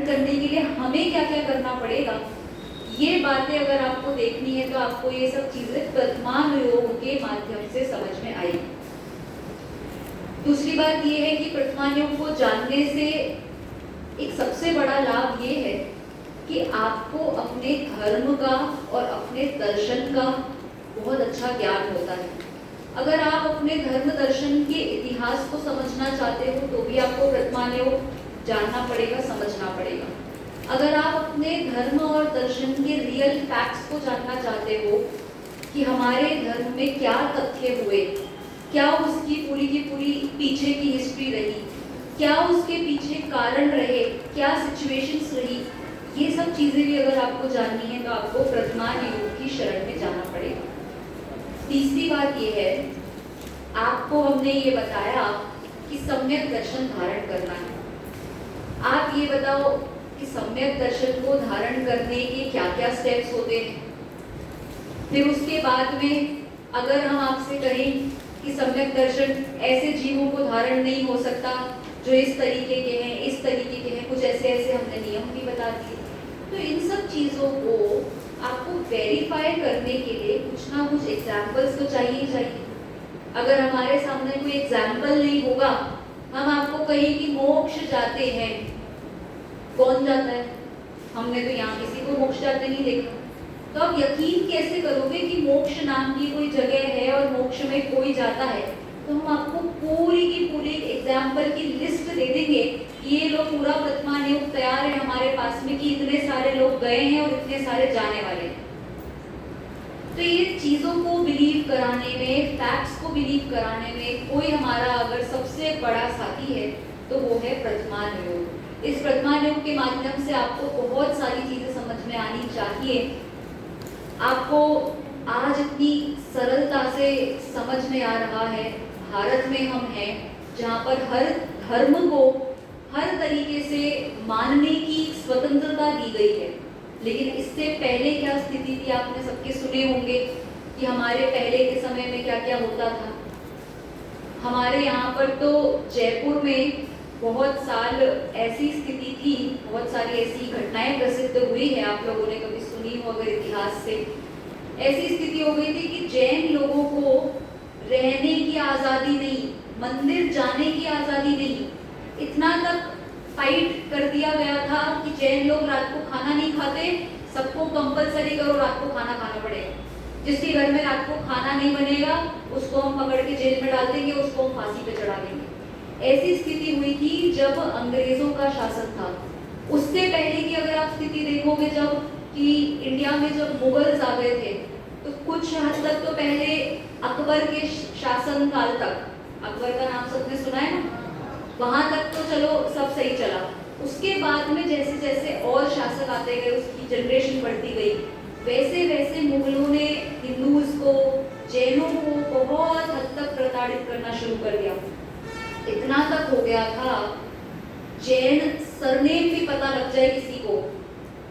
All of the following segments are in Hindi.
करने के लिए हमें क्या क्या करना पड़ेगा, ये बातें अगर आपको देखनी है तो आपको ये सब चीजें वर्तमान योग के माध्यम से समझ में आएगी। दूसरी बात ये है कि वर्तमान योग को जानने से एक सबसे बड़ा लाभ ये है कि आपको अपने धर्म का और अपने दर्शन का बहुत अच्छा ज्ञान होता है। अगर आप अपने धर्म दर्शन के इतिहास को समझना चाहते हो तो भी आपको वर्तमान योग जानना पड़ेगा, समझना पड़ेगा। अगर आप अपने धर्म और दर्शन के रियल फैक्ट्स को जानना चाहते हो कि हमारे धर्म में क्या तथ्य हुए, क्या उसकी पूरी की पूरी पीछे की हिस्ट्री रही, क्या उसके पीछे कारण रहे, क्या सिचुएशंस रही, ये सब चीजें भी अगर आपको जाननी है तो आपको वर्तमान योग की शरण में जाना पड़ेगा। तीसरी बात ये है, आपको हमने ये बताया कि सम्यक दर्शन धारण करना है। आप ये बताओ कि सम्यक दर्शन को धारण करने के क्या क्या स्टेप्स होते हैं। फिर उसके बाद में अगर हम आपसे कहें कि सम्यक दर्शन ऐसे जीवों को धारण नहीं हो सकता जो इस तरीके के हैं, इस तरीके के हैं, कुछ ऐसे ऐसे हमने नियम भी बता दिए। तो इन सब चीज़ों को आपको वेरीफाई करने के लिए कुछ ना कुछ एग्जाम्पल्स तो चाहिए ही चाहिए। अगर हमारे सामने कोई एग्जाम्पल नहीं होगा, हम आपको कहें कि मोक्ष जाते हैं, कौन जाता है? हमने तो यहाँ किसी को मोक्ष जाते नहीं देखा। तो आप यकीन कैसे करोगे कि मोक्ष नाम की कोई जगह है और मोक्ष में कोई जाता है? तो हम आपको पूरी की पूरी एग्जाम्पल की लिस्ट दे देंगे। ये लोग पूरा वर्तमान योग तैयार है हमारे पास में कि इतने सारे लोग गए हैं और इतने सारे जाने वाले हैं। तो ये चीज़ों को बिलीव कराने में, फैक्ट्स को बिलीव कराने में कोई हमारा अगर सबसे बड़ा साथी है तो वो है वर्तमान योग। इस वर्तमान योग के माध्यम से आपको बहुत सारी चीज़ें समझ में आनी चाहिए। आपको आज इतनी सरलता से समझ में आ रहा है, भारत में हम हैं जहाँ पर हर धर्म को हर तरीके से मानने की स्वतंत्रता दी गई है। लेकिन इससे पहले क्या स्थिति थी, आपने सबके सुने होंगे कि हमारे पहले के समय में क्या क्या होता था। हमारे यहाँ पर तो जयपुर में बहुत साल ऐसी स्थिति थी, बहुत सारी ऐसी घटनाएं प्रसिद्ध हुई है, आप लोगों ने कभी सुनी हो अगर इतिहास से। ऐसी स्थिति हो गई थी कि जैन लोगों को रहने की आज़ादी नहीं, मंदिर जाने की आज़ादी नहीं, इतना तक फाइट कर दिया गया था कि जैन लोग रात को खाना नहीं खाते, सबको कंपलसरी करो रात को खाना खाना पड़ेगा। जिसके घर में रात को खाना नहीं बनेगा उसको हम पकड़ के जेल में डाल देंगे, उसको हम फांसी पे चढ़ा देंगे। ऐसी स्थिति हुई थी जब अंग्रेजों का शासन था। उससे पहले की अगर आप स्थिति देखोगे, जब कि इंडिया में जब मुगल्स आ गए थे तो कुछ हद तक तो पहले अकबर के शासन काल तक, अकबर का नाम सबने सुना है ना, वहां तक तो चलो सब सही चला। उसके बाद में जैसे जैसे और शासक आते गए, उसकी जनरेशन बढ़ती गई, वैसे वैसे मुगलों ने हिंदूज को, जैनों को बहुत हद तक प्रताड़ित करना शुरू कर दिया। इतना तक हो गया था, जैन सरनेम भी पता लग जाए किसी को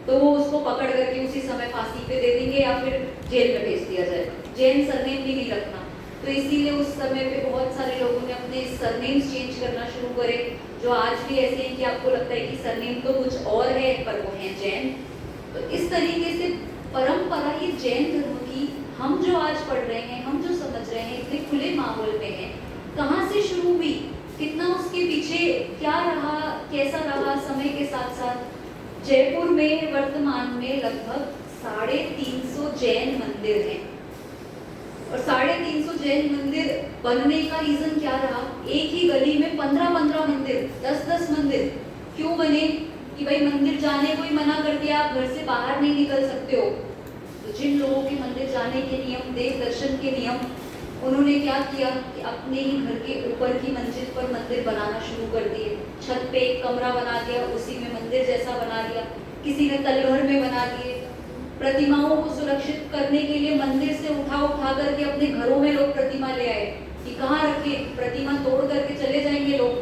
तो वो उसको पकड़ करके उसी समय फांसी पे दे देंगे या फिर जेल में भेज दिया जाएगा। जैन सरनेम भी नहीं रखना। तो इसीलिए उस समय पे बहुत सारे लोगों ने अपने सरनेम्स चेंज करना शुरू करे, जो आज भी ऐसे हैं कि आपको लगता है कि सरनेम तो कुछ और है पर वो है जैन। तो इस तरीके से परंपरा ये जैन धर्म की हम जो आज पढ़ रहे हैं, हम जो समझ रहे हैं, इतने खुले माहौल में है, कहाँ से शुरू हुई, कितना उसके पीछे क्या रहा, कैसा रहा समय के साथ साथ। जयपुर में वर्तमान में लगभग 350 जैन मंदिर हैं और 350 जैन मंदिर बनने का रीजन क्या रहा? एक ही गली में 15-15 मंदिर, 10-10 मंदिर क्यों बने? कि भाई मंदिर जाने को ही मना कर दिया, आप घर से बाहर नहीं निकल सकते हो। तो जिन लोगों के मंदिर जाने के नियम, देव दर्शन के नियम, उन्होंने क्या किया कि अपने ही घर के ऊपर की मंजिल पर मंदिर बनाना शुरू कर दिए। छत पे एक कमरा बना दिया, उसी में मंदिर जैसा बना दिया। किसी ने तलघर में बना दिए। प्रतिमाओं को सुरक्षित करने के लिए मंदिर से उठा करके अपने घरों में लोग प्रतिमा ले आए कि कहाँ रखे, प्रतिमा तोड़ करके चले जाएंगे लोग।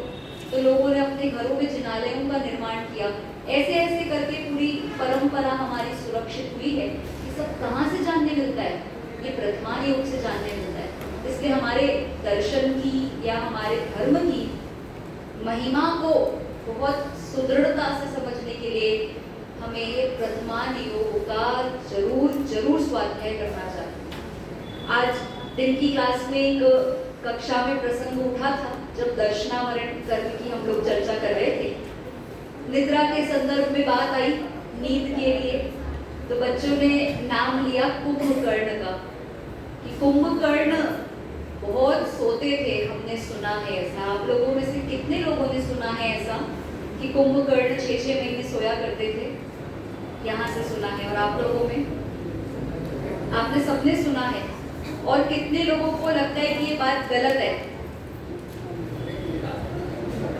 तो लोगों ने अपने घरों में जिनालयों का निर्माण किया। ऐसे ऐसे करके पूरी परंपरा हमारी सुरक्षित हुई है। ये सब कहाँ से जानने मिलता है? ये वर्तमान योग से जानने मिलता है। इसलिए हमारे दर्शन की या हमारे धर्म की महिमा को बहुत सुदृढ़ता से समझने के लिए लिए हमें प्रथमान योग का जरूर स्वाध्याय करना चाहिए। आज दिन की क्लास में एक कक्षा में प्रसंग उठा था जब दर्शनावरण कर्म की हम लोग चर्चा कर रहे थे। निद्रा के संदर्भ में बात आई नींद के लिए, तो बच्चों ने नाम लिया कुंभकर्ण का कि कुंभकर्ण बहुत सोते थे। हमने सुना है ऐसा, आप लोगों में से कितने लोगों ने सुना है ऐसा कि कुंभकर्ण 6-6 महीने सोया करते थे? यहाँ से सुना है। और आप लोगों में, आपने सबने सुना है। और कितने लोगों को लगता है कि ये बात गलत है?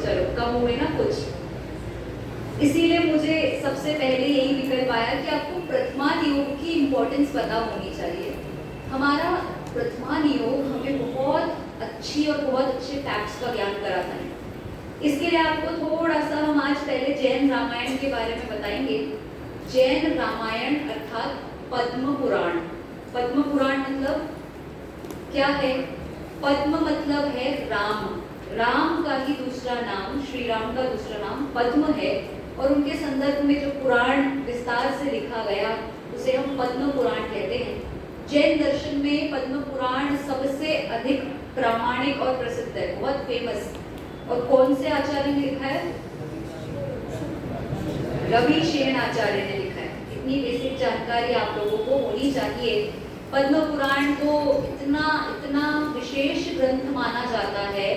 चलो कम हुए ना कुछ। इसीलिए मुझे सबसे पहले यही विकल्प आया कि आपको प्रथमान योग की इंपॉर्टेंस पता होनी चाहिए। हमारा प्रथमान योग हमें बहुत अच्छी और बहुत अच्छे फैक्ट्स का ज्ञान कराता है। इसके लिए आपको थोड़ा सा हम आज पहले जैन रामायण के बारे में बताएंगे। जैन रामायण अर्थात पद्म पुराण। पद्म पुराण मतलब क्या है? पद्म मतलब है राम। राम का ही दूसरा नाम, श्री राम का दूसरा नाम पद्म है। और उनके संदर्भ में जो पुराण विस्तार से लिखा गया उसे हम पद्म पुराण कहते हैं। जैन दर्शन में पद्म पुराण सबसे अधिक प्रामाणिक और प्रसिद्ध है, बहुत फेमस। और कौन से आचार्य ने लिखा है? रविशेन आचार्य ने लिखा है। इतनी बेसिक जानकारी आप लोगों को होनी चाहिए। पद्म पुराण को इतना विशेष ग्रंथ माना जाता है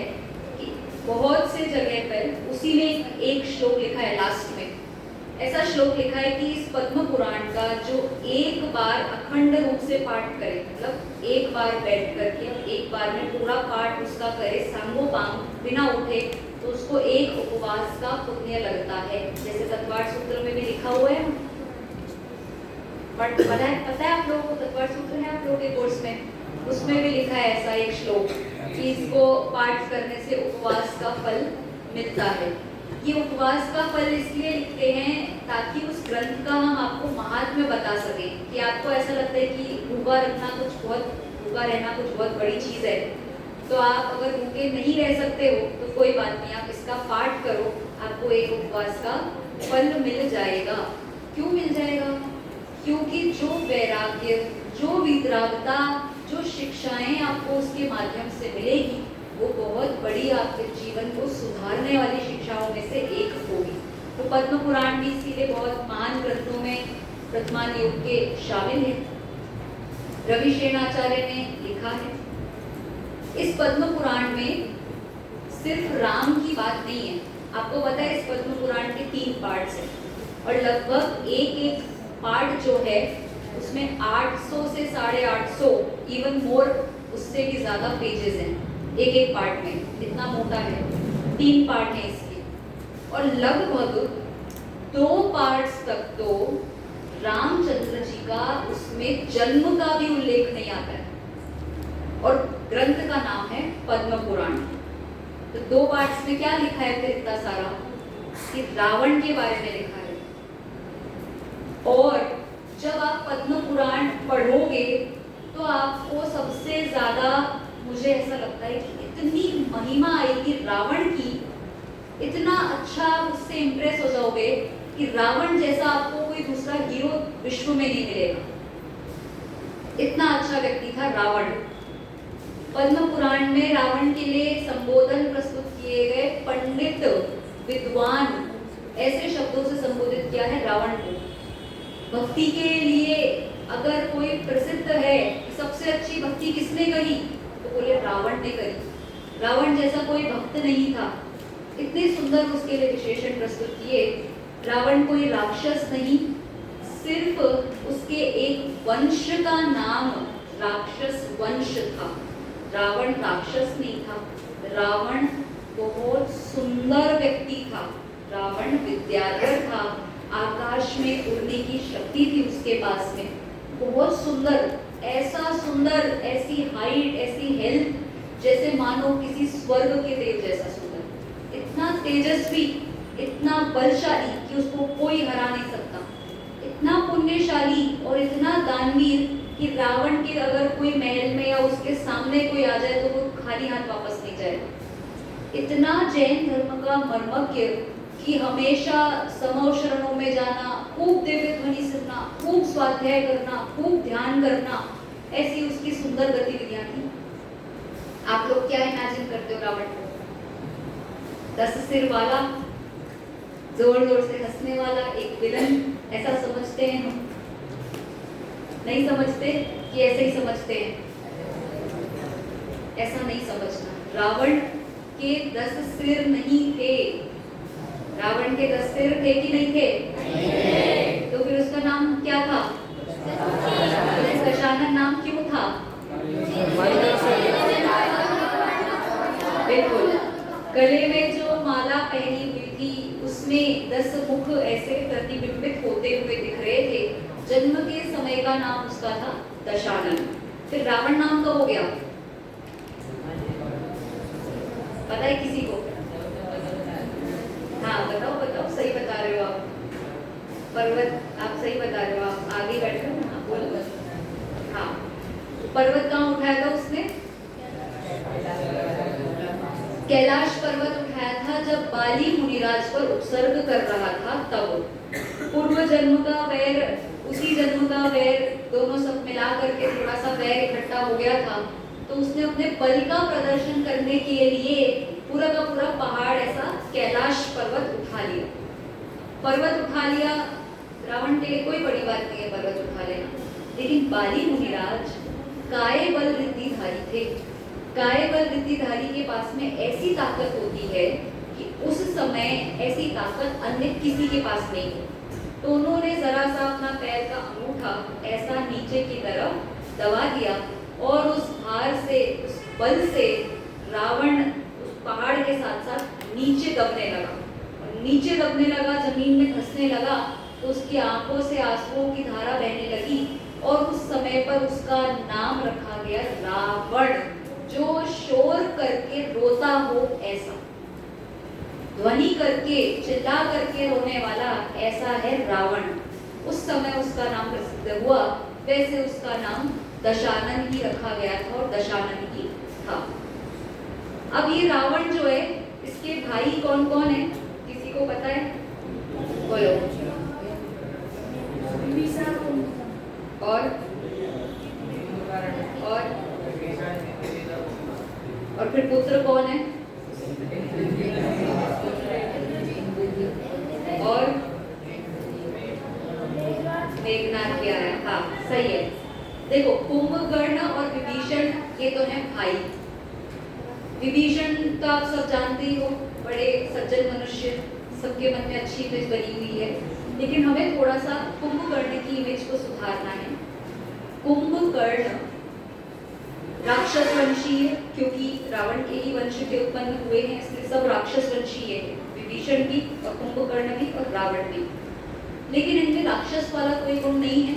कि बहुत से जगह पर उसी में एक श्लोक लिखा है। लास्ट में ऐसा श्लोक लिखा है कि इस पद्म पुराण का जो एक बार अखंड रूप से पाठ करे, मतलब एक बार बैठ करके एक बार में पूरा पाठ उसका करे सांगोपांग बिना उठे, तो उसको एक उपवास का पुण्य लगता है। जैसे तत्वार्थ सूत्र में भी लिखा हुआ है। बट पता है आप लोगों को तत्वार्थ सूत्र है आप लोगों के कोर्स में, उसमें भी लिखा है ऐसा एक श्लोक कि इसको पाठ करने से उपवास का फल मिलता है। ये उपवास का फल इसलिए लिखते हैं ताकि उस ग्रंथ का हम आपको महात्म्य बता सकें। कि आपको ऐसा लगता है कि भूखा रहना कुछ बहुत बड़ी चीज़ है, तो आप अगर भूखे नहीं रह सकते हो तो कोई बात नहीं, आप इसका पाठ करो, आपको एक उपवास का फल मिल जाएगा। क्यों मिल जाएगा? क्योंकि जो वैराग्य, जो विद्रावता, जो शिक्षाएं आपको उसके माध्यम से मिलेगी वो बहुत बड़ी आपके जीवन को सुधारने वाली शिक्षाओं में से एक होगी। तो पद्म पुराण भी इसीलिए बहुत महान ग्रंथों में प्रथमान योग के शामिल है। रविशेन आचार्य ने लिखा है। इस पद्म पुराण में सिर्फ राम की बात नहीं है। आपको पता है इस पद्म पुराण के 3 पार्ट्स हैं और लगभग एक पार्ट जो है उसमें 800 से 850 इवन मोर उससे भी ज्यादा पेजेस हैं एक पार्ट में। इतना मोटा है। 3 पार्ट हैं इसके और लगभग 2 पार्ट्स तक तो रामचंद्र जी का उसमें जन्म का भी उल्लेख नहीं आता है। और ग्रंथ का नाम है पद्म पुराण। तो 2 पार्ट्स में क्या लिखा है फिर इतना सारा? कि रावण के बारे में लिखा है। और जब आप पद्म पुराण पढ़ोगे तो आपको सबसे ज्यादा, मुझे ऐसा लगता है कि इतनी महिमा आएगी रावण की, इतना अच्छा उससे इम्प्रेस हो जाओगे कि रावण जैसा आपको कोई दूसरा हीरो विश्व में नहीं मिलेगा। इतना अच्छा व्यक्ति था रावण। पद्म पुराण में रावण के लिए संबोधन प्रस्तुत किए गए। पंडित, विद्वान, ऐसे शब्दों से संबोधित किया है रावण को। भक्ति के लिए अगर कोई प्रसिद्ध है, सबसे अच्छी भक्ति किसने करी, तो बोले रावण ने करी। रावण जैसा कोई भक्त नहीं था। इतने सुंदर उसके लिए विशेषण प्रस्तुत किए। रावण कोई राक्षस नहीं, सिर्फ उसके एक वंश का नाम राक्षस वंश था। रावण राक्षस नहीं था। रावण बहुत सुंदर व्यक्ति था। रावण विद्याधर था। आकाश में उड़ने की शक्ति थी उसके पास में। बहुत सुंदर, ऐसा सुंदर, ऐसी हाइट, ऐसी हेल्थ, जैसे मानो किसी स्वर्ग के देव जैसा सुंदर। इतना तेजस्वी, इतना बलशाली कि उसको कोई हरा नहीं सकता। इतना पुण्यशाली और इतना दानवीर कि रावण के अगर कोई महल में या उसके सामने कोई आ जाए तो वो खाली हाथ वापस नहीं जाएगा। इतना जैन धर्म का मर्मज्ञ कि हमेशा समूह शरणों में जाना, खूब दिव्य ध्वनि सुनना, खूब स्वाध्याय करना, खूब ध्यान करना, ऐसी उसकी सुंदर गतिविधियां थी। आप लोग क्या इमेजिन करते हो रावण को? 10 सिर वाला, जोर जोर से हंसने वाला एक विलन, ऐसा समझते हैं हम? नहीं समझते कि ऐसे ही समझते हैं? ऐसा नहीं समझना। रावण के 10 सिर नहीं थे। रावण के 10 सिर थे कि नहीं थे? तो फिर उसका नाम क्या था? दशानन नाम क्यों था? बिल्कुल। गले में जो माला पहनी हुई थी उसमें 10 मुख ऐसे प्रतिबिंबित होते हुए दिख रहे थे। जन्म के समय का नाम उसका था दशानन। फिर रावण नाम कब हो गया? पता है किसी को? हाँ बताओ बताओ, सही बता रहे हो आप। पर्वत, आप सही बता रहे हो, आप आगे बैठे हो ना, बोलो। हाँ, पर्वत कहाँ उठाया था उसने? कैलाश पर्वत उठाया था जब बाली मुनिराज पर उत्सर्ग कर रहा था तब। पूर्व जन्म का वैर, उसी जन्म का वैर, दोनों सब मिला करके थोड़ा सा वैर इकट्ठा हो गया था, तो उसने अपने बल का प्रदर्शन करने के लिए पूरा का पूरा पहाड़ ऐसा कैलाश पर्वत उठा लिया। पर्वत उठा लिया, रावण के लिए कोई बड़ी बात नहीं है पर्वत उठा लेना, लेकिन बाली मुनिराज काय बल रिद्धिधारी थे। काय बल रिद्धिधारी के पास में ऐसी ताकत होती है कि उस समय ऐसी ताकत अन्य किसी के पास नहीं है। तो उन्होंने जरा सा अपना पैर का अंगूठा ऐसा नीचे की तरफ दबा दिया और उस भार से, उस बल से रावण उस पहाड़ के साथ साथ नीचे दबने लगा। और नीचे दबने लगा, जमीन में धंसने लगा, तो उसकी आंखों से आंसुओं की धारा बहने लगी और उस समय पर उसका नाम रखा गया रावण, जो शोर करके रोता हो ऐसा, ध्वनि करके चिल्ला करके रोने वाला, ऐसा है रावण। उस समय उसका नाम प्रसिद्ध हुआ, वैसे उसका नाम दशानन ही रखा गया था और दशानन ही था। अब ये रावण जो है, इसके भाई कौन कौन है, किसी को पता है? बोलो। और फिर पुत्र कौन है? और मेघनाद क्या है? हाँ सही है। देखो, कुंभकर्ण और विभीषण ये तो हैं भाई। विभीषण तो आप सब जानते ही हो, बड़े सज्जन मनुष्य, सबके मन में अच्छी इमेज बनी हुई है, लेकिन हमें थोड़ा सा कुंभकर्ण की इमेज को सुधारना है। कुंभकर्ण राक्षस वंशीय, क्योंकि रावण के ही वंश के उत्पन्न हुए हैं, इसलिए सब राक्षस वंशीय है, विभीषण भी और कुंभकर्ण भी और रावण भी। लेकिन इनमें राक्षस वाला कोई गुण नहीं है,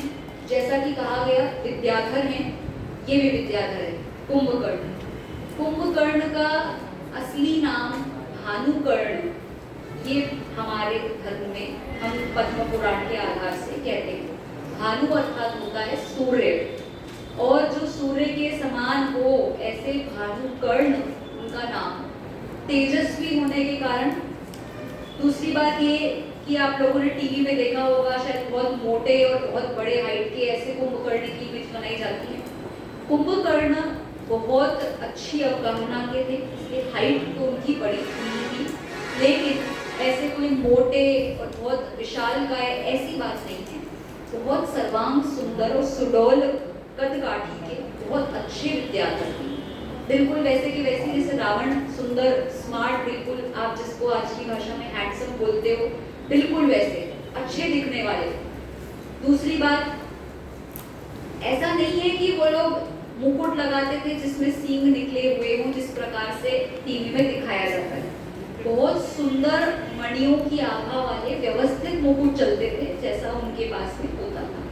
जैसा कि कहा गया विद्याधर हैं, ये भी विद्याधर है। कुंभकर्ण, कुंभकर्ण का असली नाम भानुकर्ण, ये हमारे धर्म में हम पद्म पुराण के आधार से कहते हैं। भानु अर्थात होता है सूर्य, और जो सूर्य के समान हो ऐसे भानुकर्ण उनका नाम, तेजस्वी होने के कारण। दूसरी बात ये कि आप लोगों ने टीवी में देखा होगा, शायद बहुत मोटे और बहुत बड़े हाइट के ऐसे कुंभकर्ण की इमेज बनाई जाती है। कुंभकर्ण बहुत अच्छी अवगाहना के थे, इसलिए हाइट तो उनकी बड़ी थी, लेकिन ऐसे कोई मोटे और बहुत विशालकाय ऐसी बात नहीं है। बहुत सर्वांग सुंदर और सुडौल कदकाठी के बहुत अच्छे विद्याधर थे, बिल्कुल वैसे कि वैसे जैसे रावण सुंदर, स्मार्ट, बिल्कुल आप जिसको आज की भाषा में हैंडसम बोलते हो, बिल्कुल वैसे अच्छे दिखने वाले। दूसरी बात, ऐसा नहीं है कि वो लोग मुकुट लगाते थे जिसमें सींग निकले हुए हों, जिस प्रकार से टीवी में दिखाया जाता है। बहुत सुंदर मणियों की आभा वाले व्यवस्थित मुकुट चलते थे, जैसा उनके पास में होता था।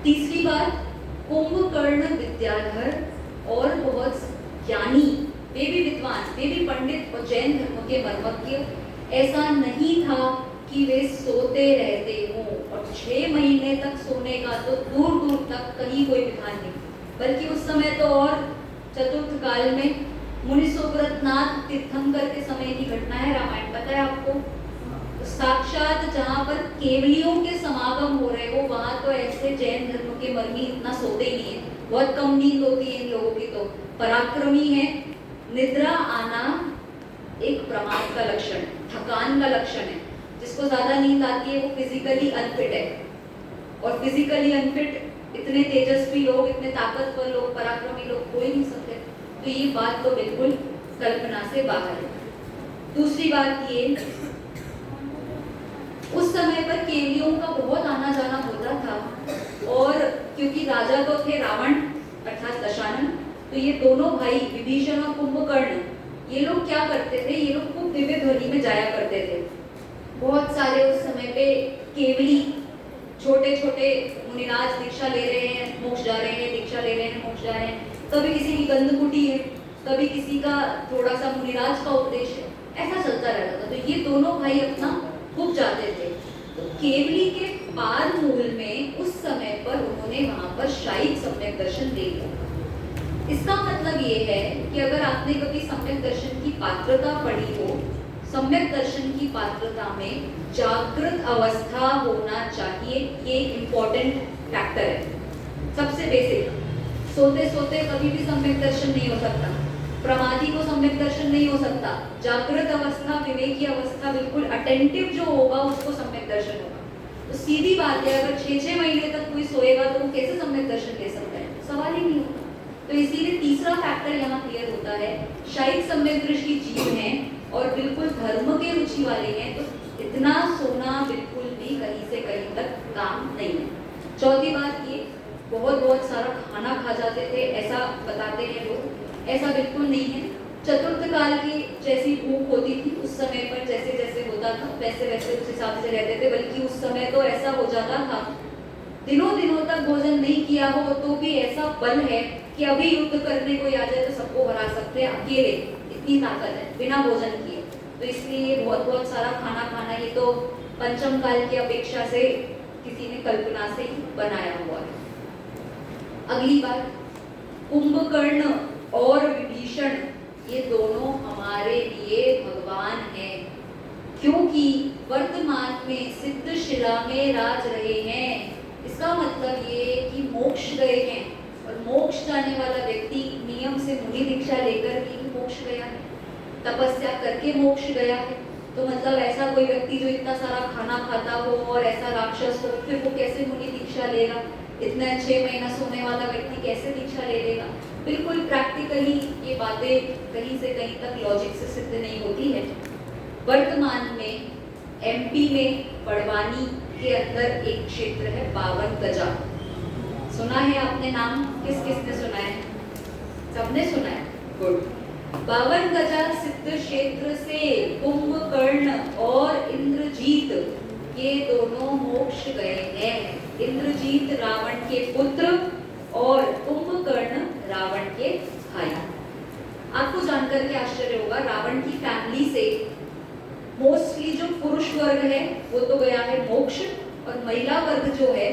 तीसरी बात, कुंभकर्ण विद्याधर और बहुत ज्ञानी, वे भी विद्वान, वे भी पंडित और जैन धर्म के मर्मज्ञ। ऐसा नहीं था कि वे सोते रहते हों, और 6 महीने तक सोने का तो दूर दूर तक कहीं कोई विधान नहीं, बल्कि उस समय तो और चतुर्थ काल में मुनि सुव्रतनाथ तीर्थंकर के समय की घटना है, रामायण पता है आपको? साक्षात जहाँ पर केवलियों के समागम हो रहे हो, वहां तो ऐसे जैन धर्म के मर्मी इतना सोते ही नहीं है, बहुत कम नींद होती है इन लोगों की, तो पराक्रमी है। निद्रा आना एक प्रमाद का लक्षण, थकान का लक्षण है। जिसको ज्यादा नींद आती है वो फिजिकली अनफिट है, और फिजिकली अनफिट इतने तेजस्वी लोग, इतने ताकतवर लोग, पराक्रमी लोग हो ही नहीं सकते। तो ये बात तो बिल्कुल कल्पना से बाहर है। दूसरी बात ये, उस समय पर केवलियों का बहुत आना जाना होता था, और क्योंकि राजा तो थे रावण अर्थात दशानन, तो ये दोनों भाई विभीषण और कुंभकर्ण, ये लोग क्या करते थे, ये लोग खूब दिव्य ध्वनि में जाया करते थे। बहुत सारे उस समय पे केवली छोटे छोटे मुनिराज दीक्षा ले रहे हैं, मोक्ष जा रहे हैं, दीक्षा ले रहे हैं, मोक्ष जा रहे हैं। कभी किसी की गंधकुटी है, कभी किसी का थोड़ा सा मुनिराज का उपदेश है, ऐसा चलता रहता था। तो ये दोनों भाई अपना खूब जाते थे। तो केवली के पार मूल में उस समय पर उन्होंने वहां पर शाही सम्यक दर्शन दे दिया। इसका मतलब ये है कि अगर आपने कभी सम्यक दर्शन की पात्रता पढ़ी हो, सम्यक दर्शन की पात्रता में जागृत अवस्था होना चाहिए, ये इंपॉर्टेंट फैक्टर है। सबसे बेसिक, सोते सोते कभी भी सम्यक दर्शन नहीं हो सकता, प्रमादी को सम्यक दर्शन नहीं हो सकता। जागृत अवस्था, विवेकी अवस्था, बिल्कुल अटेंटिव जो होगा उसको सम्यक दर्शन होगा। तो सीधी बात है, अगर 6-6 महीने तक कोई सोएगा तो वो कैसे सम्यक दर्शन ले सकता है, सवाल ही नहीं होता। तो इसीलिए तीसरा फैक्टर यहाँ क्लियर होता है, शायद सम्यक दृष्टि जीव हैं और बिल्कुल धर्म के रुचि वाले हैं, तो इतना सोना बिल्कुल भी कहीं से कहीं तक काम नहीं है। चौथी बात ये, बहुत सारा खाना खा जाते थे ऐसा बताते हैं लोग, ऐसा बिल्कुल नहीं है। चतुर्थ काल की जैसी भूख होती थी उस समय पर, जैसे जैसे होता था वैसे वैसे उस हिसाब से रहते थे। बल्कि उस समय तो ऐसा हो जाता था, दिनों दिनों तक भोजन नहीं किया हो तो भी ऐसा बल है कि अभी युद्ध करने कोई आ जाए तो सबको हरा सकते हैं अकेले, इतनी ताकत है बिना भोजन किए। तो इसलिए बहुत सारा खाना खाना, ये तो पंचम काल की अपेक्षा से किसी ने कल्पना से ही बनाया हुआ है। अगली बात, कुंभकर्ण और विभीषण ये दोनों हमारे लिए भगवान हैं, क्योंकि वर्तमान में सिद्ध शिला में राज रहे हैं। इसका मतलब ये कि मोक्ष गए हैं, और मोक्ष जाने वाला व्यक्ति नियम से मुनि दीक्षा लेकर ही मोक्ष गया है, तपस्या करके मोक्ष गया है। तो मतलब ऐसा कोई व्यक्ति जो इतना सारा खाना खाता हो और ऐसा राक्षस हो, फिर वो कैसे मुनि दीक्षा लेगा? इतना 6 महीना सोने वाला व्यक्ति कैसे दीक्षा ले लेगा? बिल्कुल प्रैक्टिकली ये बातें कहीं से कहीं तक लॉजिक से सिद्ध नहीं होती है। वर्तमान में एमपी में बड़वानी के अंदर एक क्षेत्र है 52 गजा। सुना है आपने नाम? किस किसने सुना है? सबने सुना है, गुड। 52 गजा सिद्ध क्षेत्र से कुंभकर्ण और इंद्रजीत ये दोनों मोक्ष गए हैं। इंद्रजीत रावण के पुत्र और कुंभकर्ण रावण के भाई। आपको जानकर के आश्चर्य होगा, रावण की फैमिली से मोस्टली जो पुरुष वर्ग है वो तो गया है मोक्ष, और महिला वर्ग जो है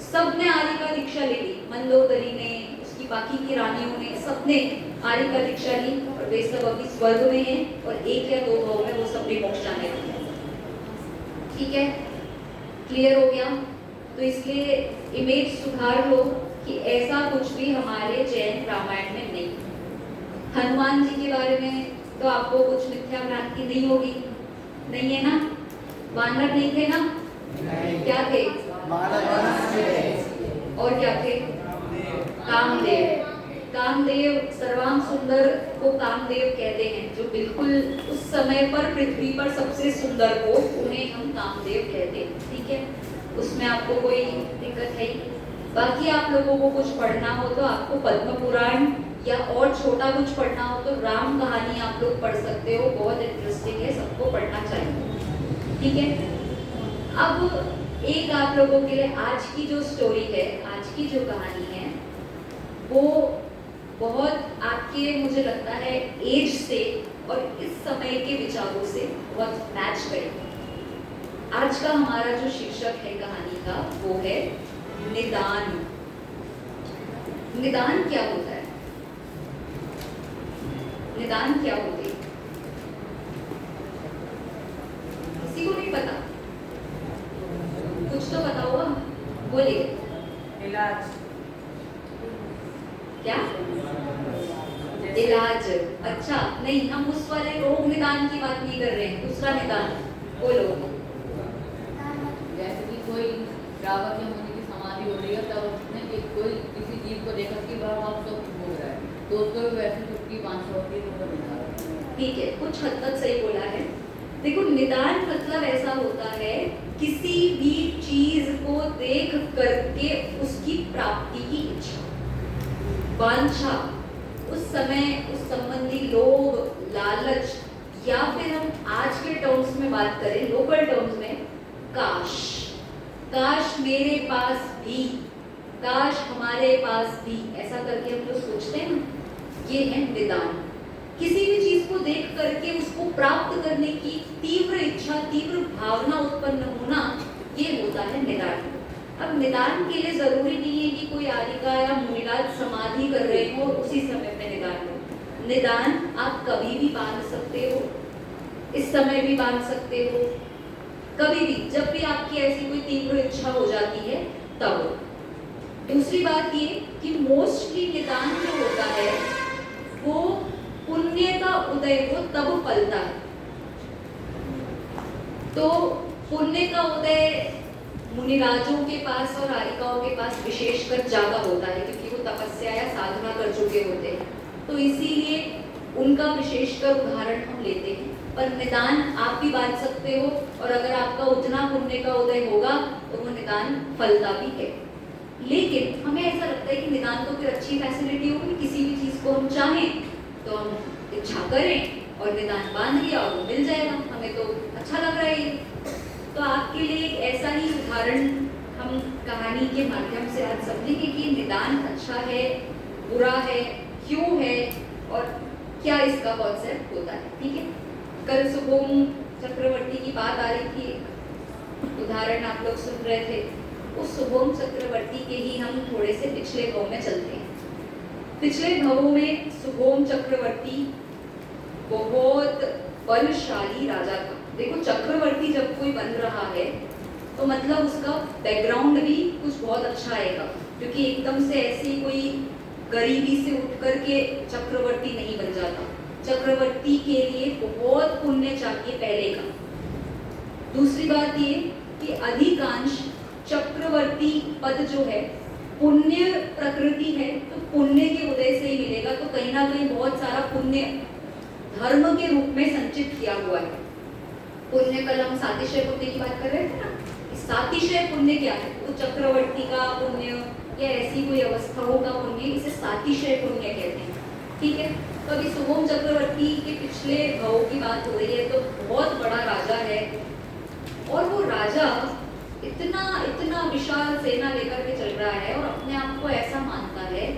सबने आर्य का दीक्षा ले ली। मंदोदरी ने, उसकी बाकी की रानियों ने, सबने आर्य का दीक्षा ली, और वे सब अभी स्वर्ग में हैं, और 1 या 2 भाव में वो सब भी मोक्ष जाने वाले हैं। ठीक है, क्लियर हो गया? तो इसलिए इमेज सुधार लो कि ऐसा कुछ भी हमारे जैन रामायण में नहीं। हनुमान जी के बारे में तो आपको कुछ मिथ्या भ्रांति नहीं होगी, नहीं है ना? वानर नहीं थे ना? क्या थे? और क्या थे? कामदेव। कामदेव, सर्वांग सुंदर को कामदेव कहते हैं, जो बिल्कुल उस समय पर पृथ्वी पर सबसे सुंदर को, उन्हें हम कामदेव कहते हैं। ठीक है, उसमें आपको कोई दिक्कत है? बाकी आप लोगों को कुछ पढ़ना हो तो आपको पद्म पुराण या और छोटा कुछ पढ़ना हो तो राम कहानी आप लोग पढ़ सकते हो, बहुत इंटरेस्टिंग है, सबको पढ़ना चाहिए। ठीक है, अब एक आप लोगों के लिए आज की जो स्टोरी है, आज की जो कहानी है, वो बहुत आपके, मुझे लगता है, एज से और इस समय के विचारों से बहुत मैच करेगी। आज का हमारा जो शीर्षक है कहानी का वो है निदान। निदान क्या होता है? निदान क्या होती है? किसी को नहीं पता? कुछ तो बताओ, बोलिए। इलाज। क्या? इलाज। अच्छा, नहीं, हम उस वाले रोग निदान की बात नहीं कर रहे हैं, दूसरा निदान बोलो। जैसे कि कोई रावण के मुनि की समाधि हो रही है, तब उसने कोई किसी जीव को देखा कि वह वहाँ तो हो रहा है, तो उसको भी वैसे चुटकी 500 होती है तो निकाल। ठीक है, कुछ हद तक सही बोला है। देखो, निदान मतलब ऐसा होता है किसी भी चीज को देख करके उसकी प्राप्ति की इच्छा, वांछा, उस समय उस संबंधी लोभ, लालच, या फिर हम आज के टर्म्स में बात करें, लोकल टर्म्स में, काश, काश मेरे पास भी, काश हमारे पास भी, ऐसा करके हम जो सोचते हैं ना, ये है निदान। किसी भी चीज को देख करके उसको प्राप्त करने की तीव्र इच्छा, तीव्र भावना उत्पन्न होना, ये होता है निदान। अब निदान के लिए जरूरी नहीं है कि कोई आलिका या मुनिराज समाधि कर रहे हो और उसी समय पे निदान हो। निदान आप कभी भी बांध सकते हो, इस समय भी बांध सकते हो, कभी भी, जब भी आपकी ऐसी कोई तीव्र इच्छा हो जाती है तब। दूसरी बात ये कि मोस्टली निदान जो होता है वो पुण्य का उदय हो तब फलता है। तो पुण्य का उदय मुनिराजों के पास और आलिकाओं के पास विशेषकर ज्यादा होता है, क्योंकि वो तपस्या या साधना कर चुके होते हैं, तो इसीलिए उनका विशेषकर उदाहरण हम लेते हैं। पर निदान आप भी बांध सकते हो, और अगर आपका उतना पुण्य का उदय होगा तो वो निदान फलता भी है। लेकिन हमें ऐसा लगता है कि निदान तो फिर अच्छी फैसिलिटी होगी, किसी भी चीज को हम चाहें तो हम इच्छा करें और निदान बांध लिया और वो मिल जाएगा, हमें तो अच्छा लग रहा है ये। तो आपके लिए एक ऐसा ही उदाहरण हम कहानी के माध्यम से आज समझेंगे कि निदान अच्छा है, बुरा है, क्यों है, और क्या इसका कॉन्सेप्ट होता है। ठीक है, कल सुभोम चक्रवर्ती की बात आ रही थी, उदाहरण आप लोग सुन रहे थे, उस सुभोम चक्रवर्ती के ही हम थोड़े से पिछले भाव में चलते हैं। पिछले भावों में सुभोम चक्रवर्ती बहुत बलशाली राजा था। देखो, चक्रवर्ती जब कोई बन रहा है तो मतलब उसका बैकग्राउंड भी कुछ बहुत अच्छा आएगा, क्योंकि एकदम से ऐसी कोई गरीबी से उठ करके चक्रवर्ती नहीं बन जाता। चक्रवर्ती के लिए बहुत पुण्य चाहिए पहले का। दूसरी बात ये कि अधिकांश चक्रवर्ती पद जो है पुण्य प्रकृति है, तो पुण्य के उदय से ही मिलेगा, तो कहीं ना कहीं बहुत सारा पुण्य धर्म के रूप में संचित किया हुआ है। पुण्य, कल हम सातिशय पुण्य की बात कर रहे थे ना, सातिशय पुण्य क्या है? तो चक्रवर्ती का पुण्य या ऐसी कोई अवस्थाओं का पुण्य, इसे सातिशय पुण्य कहते हैं। ठीक है, तो अभी सुभोम चक्रवर्ती के पिछले भाव की बात हो रही है, तो बहुत बड़ा राजा है, और वो राजा इतना इतना विशाल सेना लेकर के चल रहा है और अपने आप को ऐसा मानता है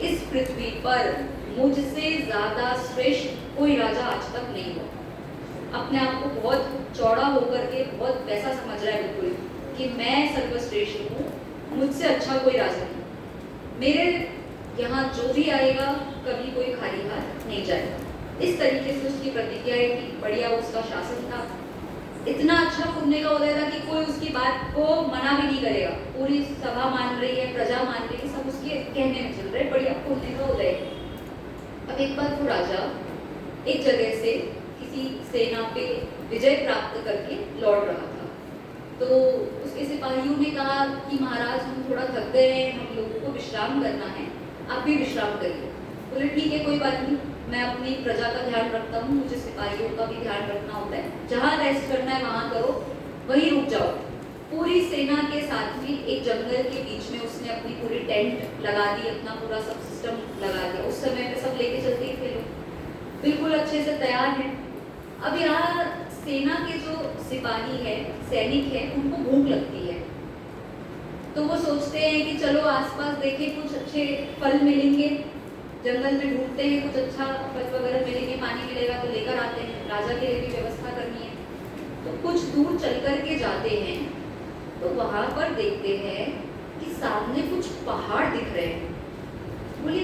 इस पृथ्वी पर मुझसे ज्यादा श्रेष्ठ कोई राजा आज तक नहीं हुआ। अपने आप को बहुत चौड़ा होकर के बहुत वैसा समझ रहा है बिल्कुल कि मैं सर्वश्रेष्ठ हूँ, मुझसे अच्छा कोई राजा नहीं, मेरे यहाँ जो भी आएगा कभी कोई खाली हाथ नहीं जाएगा। इस तरीके से उसकी प्रतिज्ञाएं थी, बढ़िया उसका शासन था, इतना अच्छा पुण्य का उदय था कि कोई उसकी बात को मना भी नहीं करेगा। पूरी सभा मान रही है, प्रजा मान रही है, सब उसके कहने में चल रहे, बढ़िया पुण्य का उदय। अब एक बार वो राजा एक जगह से किसी सेना पे विजय प्राप्त करके लौट रहा था, तो उसके सिपाहियों ने कहा कि महाराज हम थोड़ा थक गए हैं, हम लोगों को विश्राम करना है, आप भी विश्राम करिए। बोले ठीक है, कोई बात नहीं, मैं अपनी प्रजा का ध्यान रखता हूँ, मुझे सिपाहियों का भी ध्यान रखना होता है, जहाँ रेस्ट करना है वहाँ करो, वहीं रुक जाओ। पूरी सेना के साथ में एक जंगल के बीच में उसने अपनी पूरी टेंट लगा दी, अपना पूरा सब सिस्टम लगा दिया। उस समय पे सब लेके चलते ही थे लोग, बिल्कुल अच्छे से तैयार हैं। अब यहाँ सेना के जो सिपाही है, सैनिक है, उनको भूख लगती है, तो वो सोचते हैं कि चलो आसपास देखें, कुछ अच्छे फल मिलेंगे, जंगल में ढूंढते हैं, कुछ अच्छा फल वगैरह मिलेंगे, पानी मिलेगा तो लेकर आते हैं, राजा के लिए भी व्यवस्था करनी है। तो कुछ दूर चल कर के जाते हैं, तो वहां पर देखते हैं कि सामने कुछ पहाड़ दिख रहे हैं। बोले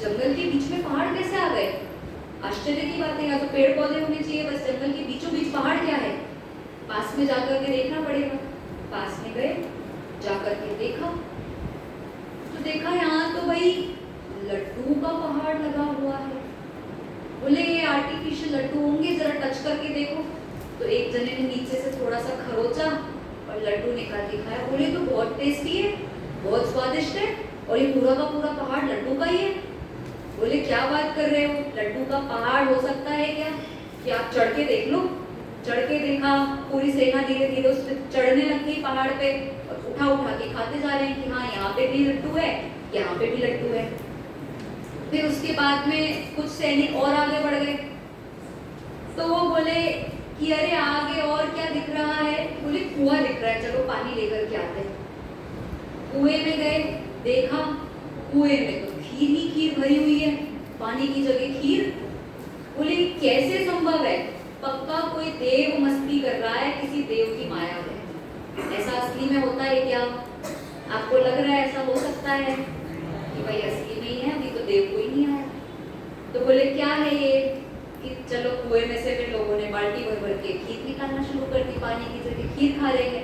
जंगल के बीच में पहाड़ कैसे आ गए? आश्चर्य की बात है, या तो पेड़ पौधे होने चाहिए, बस जंगल के बीचों बीच पहाड़ क्या है? पास में जाकर के देखना पड़ेगा। पास में गए जा करके देखा तो देखा यहाँ तो भाई लड्डू का पहाड़ लगा हुआ है। बोले ये आर्टिफिशियल लड्डू होंगे, जरा टच करके देखो। तो एक जने ने नीचे से थोड़ा सा खरोचा और लड्डू निकाल के खाया। बोले तो बहुत टेस्टी है, बहुत स्वादिष्ट है, और ये पूरा का पूरा पहाड़ लड्डू का ही है। बोले क्या बात कर रहे हो, लड्डू का पहाड़ हो सकता है क्या? कि आप चढ़ के देख लो। चढ़ के देखा, पूरी सेना धीरे धीरे उस पर चढ़ने लग गई पहाड़ पे, और उठा उठा के खाते जा रहे हैं कि हाँ यहाँ पे भी लड्डू है, यहाँ पे भी लड्डू है। फिर उसके बाद में कुछ सैनिक और आगे बढ़ गए, तो वो बोले कि अरे आगे और क्या दिख रहा है? बोले कुआं दिख रहा है, चलो पानी लेकर के आते हैं। कुएं में गए, देखा कुएं में तो खीर ही खीर भरी हुई है, पानी की जगह खीर। बोले कैसे संभव है? पक्का कोई देव मस्ती कर रहा है, किसी देव की माया है। ऐसा असली में होता है क्या? आपको लग रहा है ऐसा हो सकता है कि भाई असली में ही है, अभी तो देव कोई नहीं आया। तो बोले क्या है ये? कि चलो कुएं में से फिर लोगों ने बाल्टी भर भर के खीर निकालना शुरू कर दी, पानी की जगह खीर खा रहे हैं।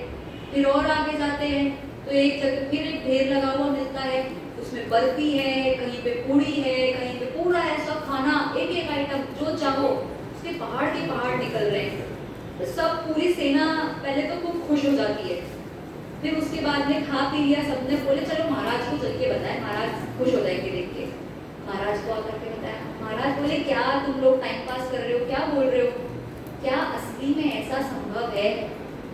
फिर और आगे जाते हैं तो एक जगह फिर एक ढेर लगा हुआ मिलता है, उसमें बर्फी है, कहीं पे पूड़ी है, कहीं पे पूरा ऐसा खाना, एक एक आइटम जो चाहो, उसके पहाड़ के पहाड़ निकल रहे हैं। तो सब पूरी सेना पहले तो खूब खुश हो जाती है। फिर उसके बाद में खा पी लिया सबने, बोले चलो महाराज को चल के बताएं, महाराज खुश हो जाएंगे देख के। महाराज को आकर के बताया। महाराज बोले क्या तुम लोग टाइम पास कर रहे हो, क्या बोल रहे हो? क्या असली में ऐसा संभव है?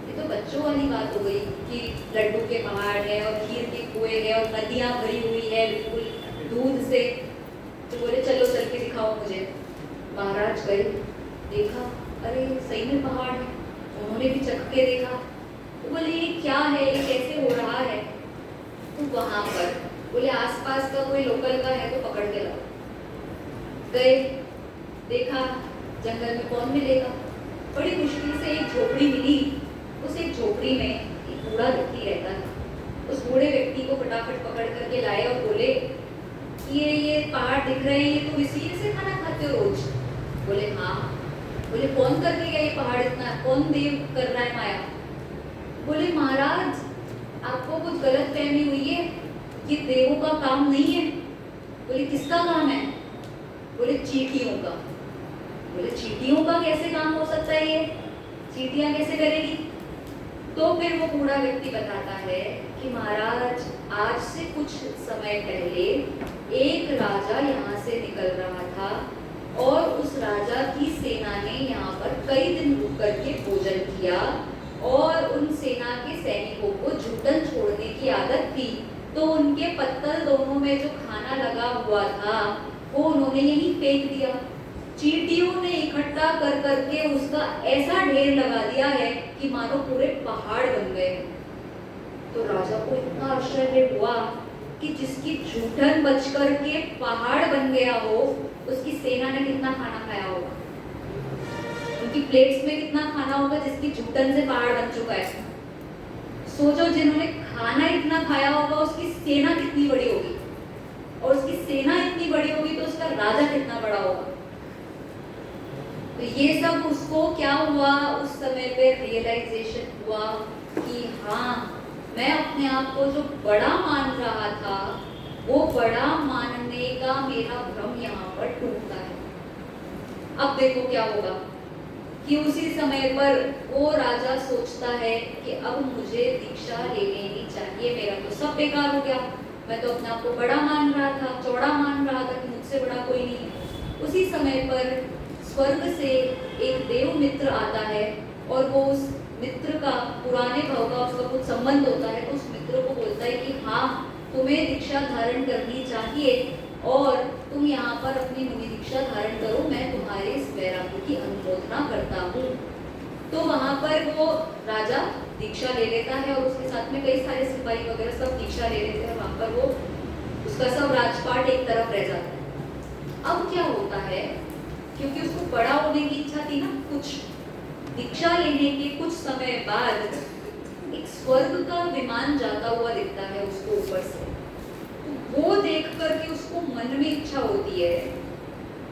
ये तो बच्चों वाली बात हो गई कि लड्डू के पहाड़ है और खीर के कुएं है और नदियां भरी हुई है बिल्कुल दूध से। तो बोले चलो चल के दिखाओ मुझे। महाराज गए, देखा अरे सही में पहाड़ है। उन्होंने भी चख के देखा, तो बोले ये क्या है, ये कैसे हो रहा है? तो वहां पर बोले आसपास का कोई लोकल का है तो पकड़ के लाओ। गए, देखा जंगल में कौन मिलेगा, बड़ी मुश्किल से एक झोपड़ी मिली। उस एक झोपड़ी में एक बूढ़ा व्यक्ति रहता था। उस बूढ़े व्यक्ति को फटाफट पकड़ करके लाए और बोले कि ये पहाड़ दिख रहे हैं, ये तुम इसीलिए से खाना खाते हो रोज? बोले हाँ। बोले कौन करके गया ये पहाड़ इतना, कौन देव कर रहा है माया? बोले महाराज आपको कुछ गलत फहमी हुई है, ये देवों का काम नहीं है। बोले किसका काम है? बोले चींटियों का। बोले चींटियों का कैसे काम हो सकता है, ये चींटियां कैसे करेगी? तो फिर वो बूढ़ा व्यक्ति बताता है कि महाराज आज से कुछ समय पहले एक राजा यहाँ से निकल रहा था और उस राजा की सेना ने यहाँ पर कई दिन रुक करके भोजन किया और उन सेना के सैनिकों को जूठन छोड़ने की आदत थी, तो उनके पत्तल दोनों में जो खाना लगा हुआ था वो उन्होंने यहीं फेंक दिया। चींटियों ने इकट्ठा कर करके उसका ऐसा ढेर लगा दिया है कि मानो पूरे पहाड़ बन गए। तो राजा को इतना आश्चर्य हुआ कि जिसकी जूठन बच करके पहाड़ बन गया हो, उसकी सेना ने कितना खाना खाया होगा, उनकी प्लेट्स में कितना खाना होगा जिसकी जूठन से पहाड़ बन चुका है। सोचो जिन्होंने खाना इतना खाया होगा उसकी सेना कितनी बड़ी होगी, और उसकी सेना इतनी बड़ी होगी तो उसका राजा कितना बड़ा होगा। तो ये सब उसको क्या हुआ, उस समय पे रियलाइजेशन हुआ कि हाँ मैं अपने आप को जो बड़ा मान रहा था वो बड़ा मानने का मेरा भ्रम यहाँ पर टूटता है। अब देखो क्या होगा कि उसी समय पर वो राजा सोचता है कि अब मुझे दीक्षा ले लेनी चाहिए, मेरा तो सब बेकार हो गया, मैं तो अपने आप को बड़ा मान रहा था, चौड़ा मान रहा था कि मुझसे बड़ा कोई नहीं है। उसी समय पर स्वर्ग से एक देव मित्र आता है और वो उस मित्र का पुराने भाव का उसका कुछ संबंध होता है, तो उस मित्र को बोलता है कि हाँ तुम्हें दीक्षा धारण करनी चाहिए और तुम यहाँ पर अपनी मुनि दीक्षा धारण करो, मैं तुम्हारे इस वैराग्य की अनुमोदना करता हूँ। तो वहाँ पर वो राजा दीक्षा ले लेता है और उसके साथ में कई सारे सिपाही वगैरह सब दीक्षा ले लेते हैं। वहाँ पर वो उसका सब राजपाट एक तरफ रह जाता है। अब क्या होता है, क्योंकि उसको बड़ा होने की इच्छा थी ना, कुछ दीक्षा लेने के कुछ समय बाद एक स्वर्ग का विमान जाता हुआ दिखता है उसको ऊपर से। तो वो देख करके उसको मन में इच्छा होती है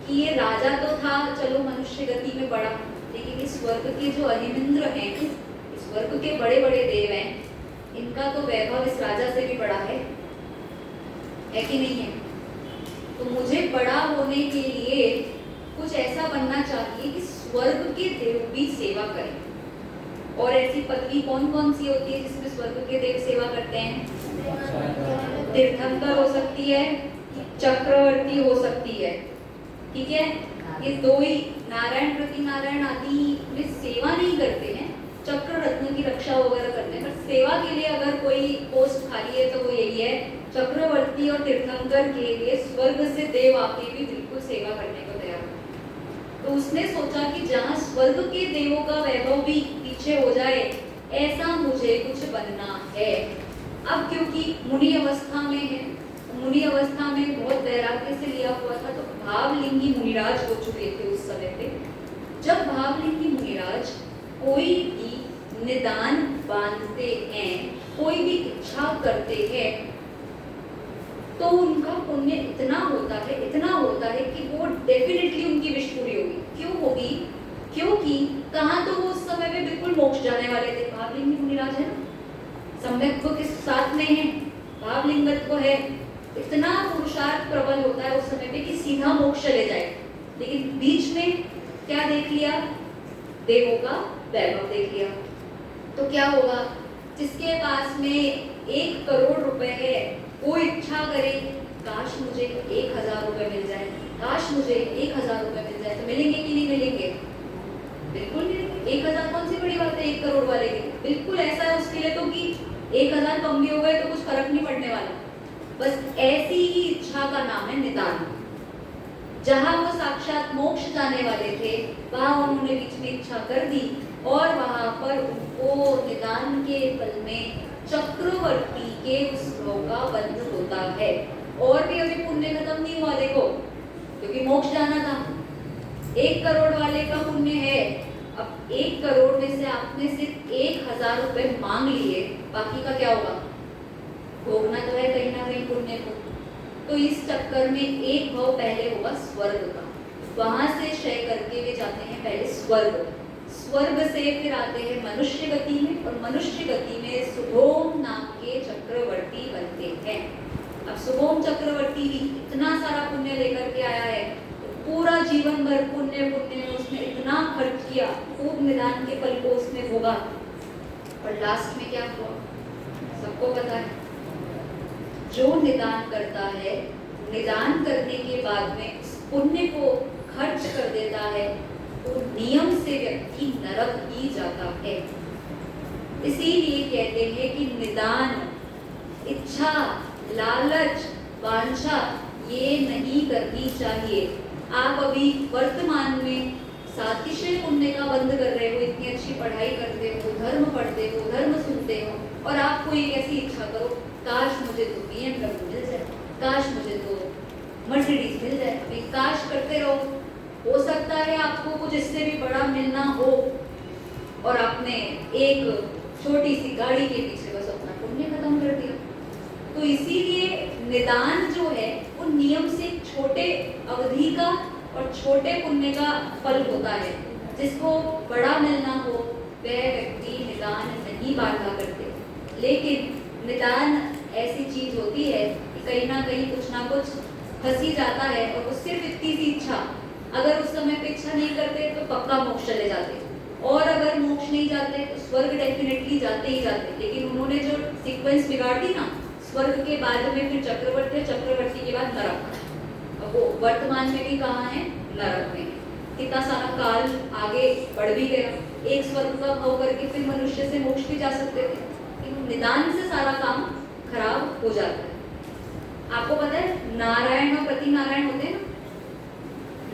कि ये राजा तो था चलो मनुष्य गति में बड़ा, लेकिन इस स्वर्ग के जो अहिमिंद्र हैं, इस स्वर्ग के बड़े बड़े देव हैं, इनका तो वैभव इस राजा से भी बड़ा है कि नहीं है? तो मुझे बड़ा होने के लिए कुछ ऐसा बनना चाहिए कि स्वर्ग के देव भी सेवा करें। और ऐसी पदवी कौन कौन सी होती है जिसमें स्वर्ग के देव सेवा करते हैं? तीर्थंकर हो सकती है, चक्रवर्ती हो सकती है, ठीक है? ये दो ही, नारायण प्रति नारायण आदि में सेवा नहीं करते हैं, चक्र रत्न की रक्षा वगैरह करते हैं, पर सेवा के लिए अगर कोई पोस्ट खाली है तो वो यही है, चक्रवर्ती और तीर्थंकर के लिए स्वर्ग से देव आके भी बिल्कुल सेवा करने को तैयार है। तो उसने सोचा कि जहाँ स्वर्ग के देवों का वैभव भी पीछे हो जाए, ऐसा मुझे कुछ बनना है। अब क्योंकि मुनि अवस्था में है, मुनि अवस्था में बहुत वैराग्य से लिया हुआ था, तो भावलिंगी मुनिराज हो चुके थे उस समय पे। जब भावलिंगी मुनिराज कोई भी निदान बांधते हैं, कोई भी इच्छा करते हैं, तो उनका पुण्य इतना होता है कि वो डेफिनेटली उनकी विश पूरी होगी। क्यों होगी? क्योंकि कहाँ तो वो उस समय में बिल्कुल मोक्ष जाने वाले थे, भावलिंगी मुनिराज है ना, सम्यक्त्व के साथ में है, भावलिंगत्व है, इतना पुरुषार्थ प्रबल होता है उस समय पे कि सीधा मोक्ष चले जाए। लेकिन बीच में क्या देख लिया? देवों का वैभव देख लिया। तो क्या होगा? जिसके पास में 1 करोड़ रुपए है, वो इच्छा करे काश मुझे 1000 रुपए मिल जाए, काश मुझे 1000 रुपए मिल जाए। तो मिलेंगे कि नहीं मिलेंगे? बिल्कुल मिलेंगे। 1000 कौन सी बड़ी बात है 1 करोड़ वाले की? बिल्कुल ऐसा है उसके लिए तो कि 1000 कम भी हो गए तो कुछ फर्क नहीं पड़ने वाला। बस ऐसी ही इच्छा का नाम है निदान। जहां वो साक्षात मोक्ष जाने वाले थे, वहां उन्होंने बीच में इच्छा कर दी और वहां पर उनको निदान के फल में चक्रवर्ती के उस भाव का बंध होता है। और भी अभी पुण्य खत्म नहीं हुआ, देखो, क्योंकि मोक्ष जाना था। 1 करोड़ वाले का पुण्य है, अब 1 करोड़ में से आपने सिर्फ 1000 रुपए मांग लिए, बाकी का क्या होगा? भोगना तो है कहीं ना कहीं पुण्य को। तो इस चक्कर में एक भाव पहले होगा स्वर्ग का, वहां से क्षय करके वे जाते हैं पहले स्वर्ग, स्वर्ग से फिर आते हैं मनुष्य गति में, और मनुष्य गति में सुभोम नाम के चक्रवर्ती बनते हैं। अब सुभोम चक्रवर्ती भी इतना सारा पुण्य लेकर के आया है, तो पूरा जीवन भर पुण्य में उसने इतना खर्च किया, खूब निदान के फल को उसने भोगा, और लास्ट में क्या हुआ सबको पता है। जो निदान करता है, निदान करने के बाद में उस पुण्य को खर्च कर देता है, तो नियम से व्यक्ति नरक ही जाता है। इसीलिए कहते हैं कि निदान, इच्छा, लालच, वांछा ये नहीं करनी चाहिए। आप अभी वर्तमान में सातिशय पुण्य का बंद कर रहे हो, इतनी अच्छी पढ़ाई करते हो, धर्म पढ़ते हो, धर्म सुनते हो, और आपको एक ऐसी इच्छा करो, काश मुझे तो BMW मिल जाए, काश मुझे तो मर्सिडीज मिल जाए, अभी काश करते रहो। हो सकता है आपको कुछ इससे भी बड़ा मिलना हो, और आपने एक छोटी सी गाड़ी के पीछे बस अपना पुण्य खत्म कर दिया। तो इसीलिए निदान जो है वो नियम से छोटे अवधि का और छोटे पुण्य का फल होता है। जिसको बड़ा मिलना हो वह व्यक्ति निदान नहीं बांधा करते। लेकिन निदान ऐसी चीज होती है कि कहीं ना कहीं कुछ ना कुछ फंसी जाता है, और वो सिर्फ इतनी सी इच्छा, अगर उस समय पे इच्छा नहीं करते तो पक्का मोक्ष चले जाते, और अगर मोक्ष नहीं जाते तो स्वर्ग डेफिनेटली जाते ही जाते। लेकिन उन्होंने जो सीक्वेंस बिगाड़ दी ना, स्वर्ग के बाद में फिर चक्रवर्ती, चक्रवर्ती के बाद नरक, अब वो वर्तमान में भी कहाँ है? नरक में। कितना सारा काल आगे बढ़ भी गया, एक स्वर्ग का भाव करके फिर मनुष्य से मोक्ष भी जा सकते थे, लेकिन निदान से सारा काम खराब हो जाता है। आपको पता है नारायण और प्रति नारायण होते हैं ना,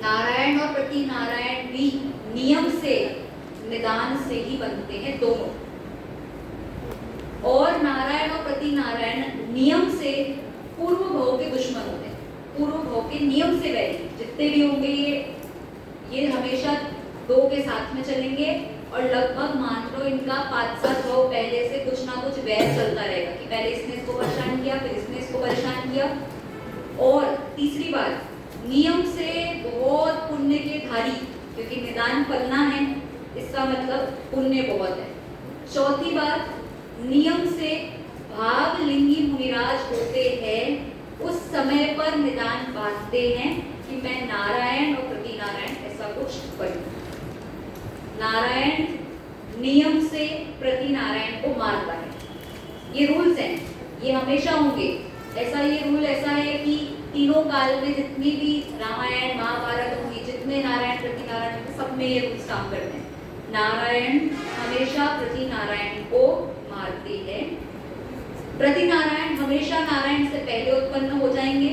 नारायण और प्रति नारायण भी नियम से, निदान से ही बनते हैं दोनों। और नारायण और प्रति नारायण नियम से पूर्व भाव के दुश्मन होते हैं, पूर्व भाव के नियम से वैरी जितने भी होंगे ये हमेशा दो के साथ में चलेंगे, और लगभग मान लो इनका 5-7 भाव पहले से कुछ ना कुछ वैर चलता रहेगा कि पहले इसने इसको परेशान किया, फिर इसने इसको परेशान किया। और तीसरी बात, नियम से बहुत पुण्य के धारी, क्योंकि निदान फलना है इसका मतलब पुण्य बहुत है। चौथी बात, नियम से भावलिंगी मुनिराज होते हैं, उस समय पर निदान बांधते हैं कि मैं नारायण और प्रति नारायण ऐसा कुछ बनूं। नारायण नियम से प्रति नारायण को मारता है। ये रूल्स हैं, ये हमेशा होंगे। ऐसा ये रूल ऐसा है कि तीनों काल में जितनी भी रामायण महाभारत होंगी, जितने नारायण प्रति नारायण होंगे, सब में ये रूल्स काम करते हैं। नारायण हमेशा प्रति नारायण को मारते हैं। प्रति नारायण हमेशा नारायण से पहले उत्पन्न हो जाएंगे,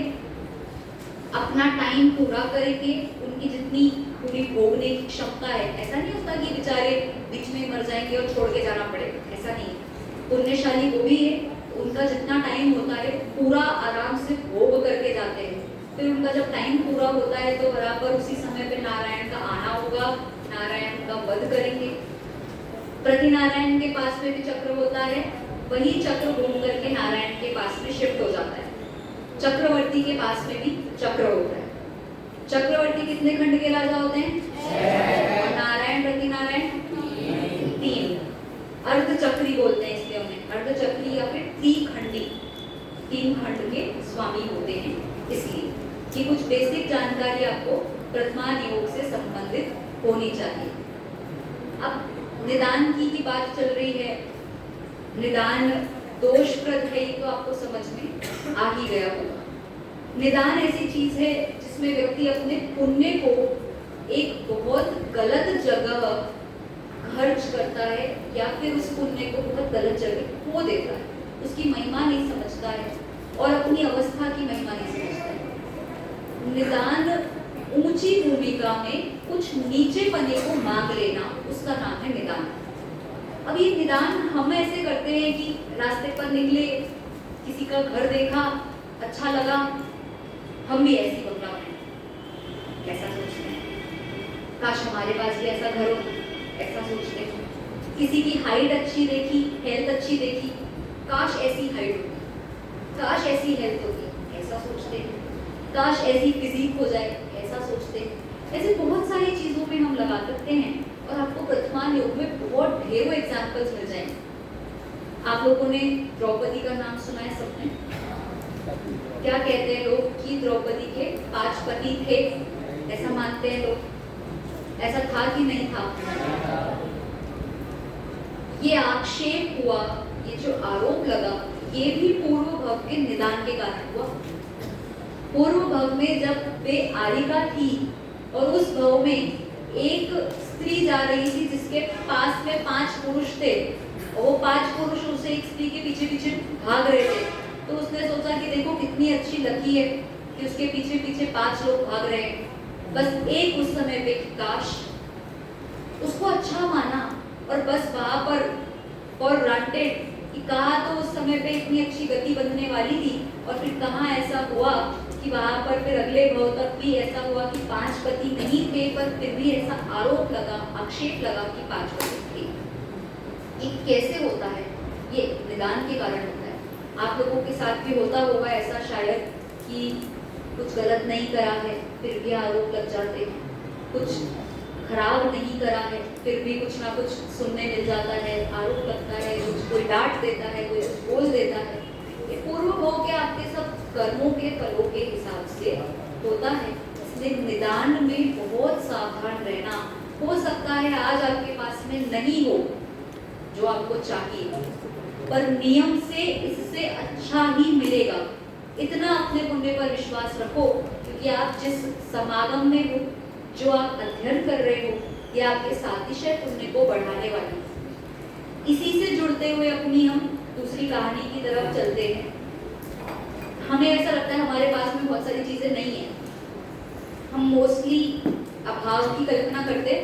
अपना टाइम पूरा करेंगे, उनकी जितनी पूरी भोगने की क्षमता है। ऐसा नहीं होता कि बेचारे बीच में मर जाएंगे और छोड़ के जाना पड़ेगा, ऐसा नहीं। पुण्यशाली वो भी है, उनका जितना टाइम होता है पूरा आराम से भोग करके जाते हैं। फिर उनका जब टाइम पूरा होता है तो बराबर उसी समय पे नारायण का आना होगा, नारायण का वध करेंगे। प्रति नारायण के पास में भी चक्र होता है, वही चक्र घूम करके नारायण के पास में शिफ्ट हो जाता है। चक्रवर्ती के पास में भी चक्र होता है। चक्रवर्ती कितने खंड के राजा होते हैं? 6। और नारायण प्रति नारायण 3। अर्धचक्री बोलते हैं इसलिए उन्हें, अर्धचक्री या फिर त्रिखंडी, 3 खंड के स्वामी होते हैं। इसलिए कि कुछ बेसिक जानकारी आपको प्रथमान योग से संबंधित होनी चाहिए। अब निदान की बात चल रही है, निदान दोषप्रद है, ये तो आपको समझ में आ ही गया होगा। निदान ऐसी चीज है जिसमें व्यक्ति अपने पुण्य को एक बहुत गलत जगह खर्च करता है या फिर उस पुण्य को बहुत गलत जगह खो देता है, उसकी महिमा नहीं समझता है और अपनी अवस्था की महिमा नहीं समझता है। निदान ऊंची भूमिका में कुछ नीचे पने को मांग लेना, उसका नाम है निदान। अब ये निदान हम ऐसे करते हैं कि रास्ते पर निकले, किसी का घर देखा, अच्छा लगा, हम भी ऐसी बंगला बने, कैसा सोचते हैं, काश हमारे पास भी ऐसा घर हो, ऐसा सोचते हैं। किसी की हाइट अच्छी देखी, हेल्थ अच्छी देखी, काश ऐसी हाइट होती, काश ऐसी हेल्थ होती, ऐसा सोचते हैं। काश ऐसी फिजिक हो जाए, ऐसा सोचते हैं। ऐसे बहुत सारी चीजों में हम लगा सकते हैं और आपको प्रथमान योग में बहुत ढेरों एग्जाम्पल्स मिल जाएंगे। आप लोगों ने द्रौपदी का नाम सुना है सबने? क्या कहते हैं लोग कि द्रौपदी के 5 पति थे, ऐसा मानते हैं लोग? ऐसा था कि नहीं था? ये आक्षेप हुआ, ये जो आरोप लगा, ये भी पूर्व भव के निदान के कारण हुआ। पूर्व भव में जब वे आरिका थी और उस भव में एक स्त्री जा रही थी जिसके पास में 5 पुरुष थे और वो 5 पुरुष उसे एक स्त्री के पीछे पीछे भाग रहे थे, तो उसने सोचा कि देखो कितनी अच्छी लकी है कि उसके पीछे पीछे 5 लोग भाग रहे हैं। बस एक उस समय पे काश, उसको अच्छा माना और बस वहां पर फॉर ग्रांटेड कि कहा तो उस समय पे इतनी अच्छी गति बनने वाली थी और फिर कहाँ ऐसा हुआ कि वहां पर फिर अगले भव तक भी ऐसा हुआ कि 5 पति नहीं थे, पर फिर भी ऐसा आरोप लगा, आक्षेप लगा कि 5 पति थे। ये कैसे होता है? ये निदान के कारण होता है। आप लोगों के साथ भी होता होगा ऐसा शायद कि कुछ गलत नहीं करा है फिर भी आरोप लग जाते हैं, कुछ खराब नहीं करा है फिर भी कुछ ना कुछ सुनने मिल जाता है, आरोप लगता है, कुछ कोई डांट देता है, कोई कुछ बोल देता है। ये पूर्व भोग के आपके सब कर्मों के फलों के हिसाब से होता है। इसलिए निदान में बहुत सावधान रहना। हो सकता है आज आपके पास में नहीं हो जो आपको चाहिए, पर नियम से इससे अच्छा ही मिलेगा। इतना अपने पुण्य पर विश्वास रखो, क्योंकि आप जिस समागम में हो, जो आप अध्ययन कर रहे हो, ये आपके सातिशय पुण्य को बढ़ाने वाली है। इसी से जुड़ते हुए अपनी हम दूसरी कहानी की तरफ चलते हैं। हमें ऐसा लगता है हमारे पास में बहुत सारी चीजें नहीं है, हम मोस्टली अभाव की कल्पना करते,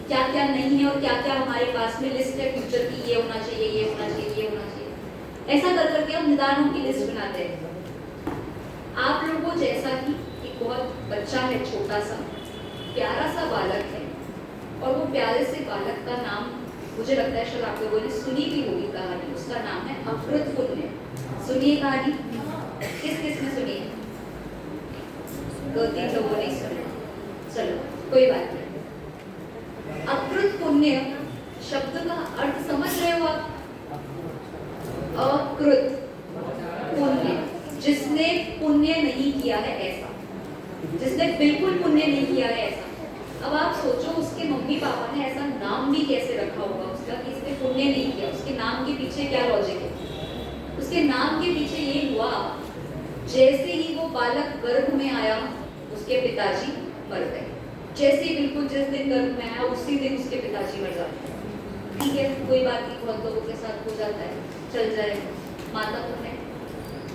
क्या क्या नहीं है और क्या क्या हमारे पास में लिस्ट है फ्यूचर की, ये होना चाहिए, ये होना चाहिए, ये होना चाहिए। ऐसा कर करके हम निदानों की लिस्ट बनाते हैं। आप लोगों जैसा ही एक बहुत बच्चा है, छोटा सा प्यारा सा बालक है, और वो प्यारे से बालक का नाम मुझे लगता है शायद आप लोगों ने सुनी भी होगी कहानी, उसका नाम है अकृत पुण्य। सुनिए कहानी, किस किस ने सुनी है? 2-3 लोगों ने सुनी, चलो कोई बात नहीं। अकृत पुण्य शब्द का अर्थ समझ रहे हो आप? अकृत पुण्य, जिसने पुण्य नहीं किया है ऐसा, जिसने बिल्कुल पुण्य नहीं किया है ऐसा। अब आप सोचो उसके मम्मी पापा ने ऐसा नाम भी कैसे रखा होगा उसका कि इसने पुण्य नहीं किया। उसके नाम के पीछे क्या लॉजिक है? उसके नाम के पीछे ये हुआ, जैसे ही वो बालक गर्भ में आया उसके पिताजी मर गए। जैसे ही बिल्कुल जिस दिन गर्भ में आया उसी दिन उसके पिताजी मर जाते हैं। ठीक है, कोई बात नहीं, बहुत लोगों के साथ हो जाता है, चल जाए, माता तो है,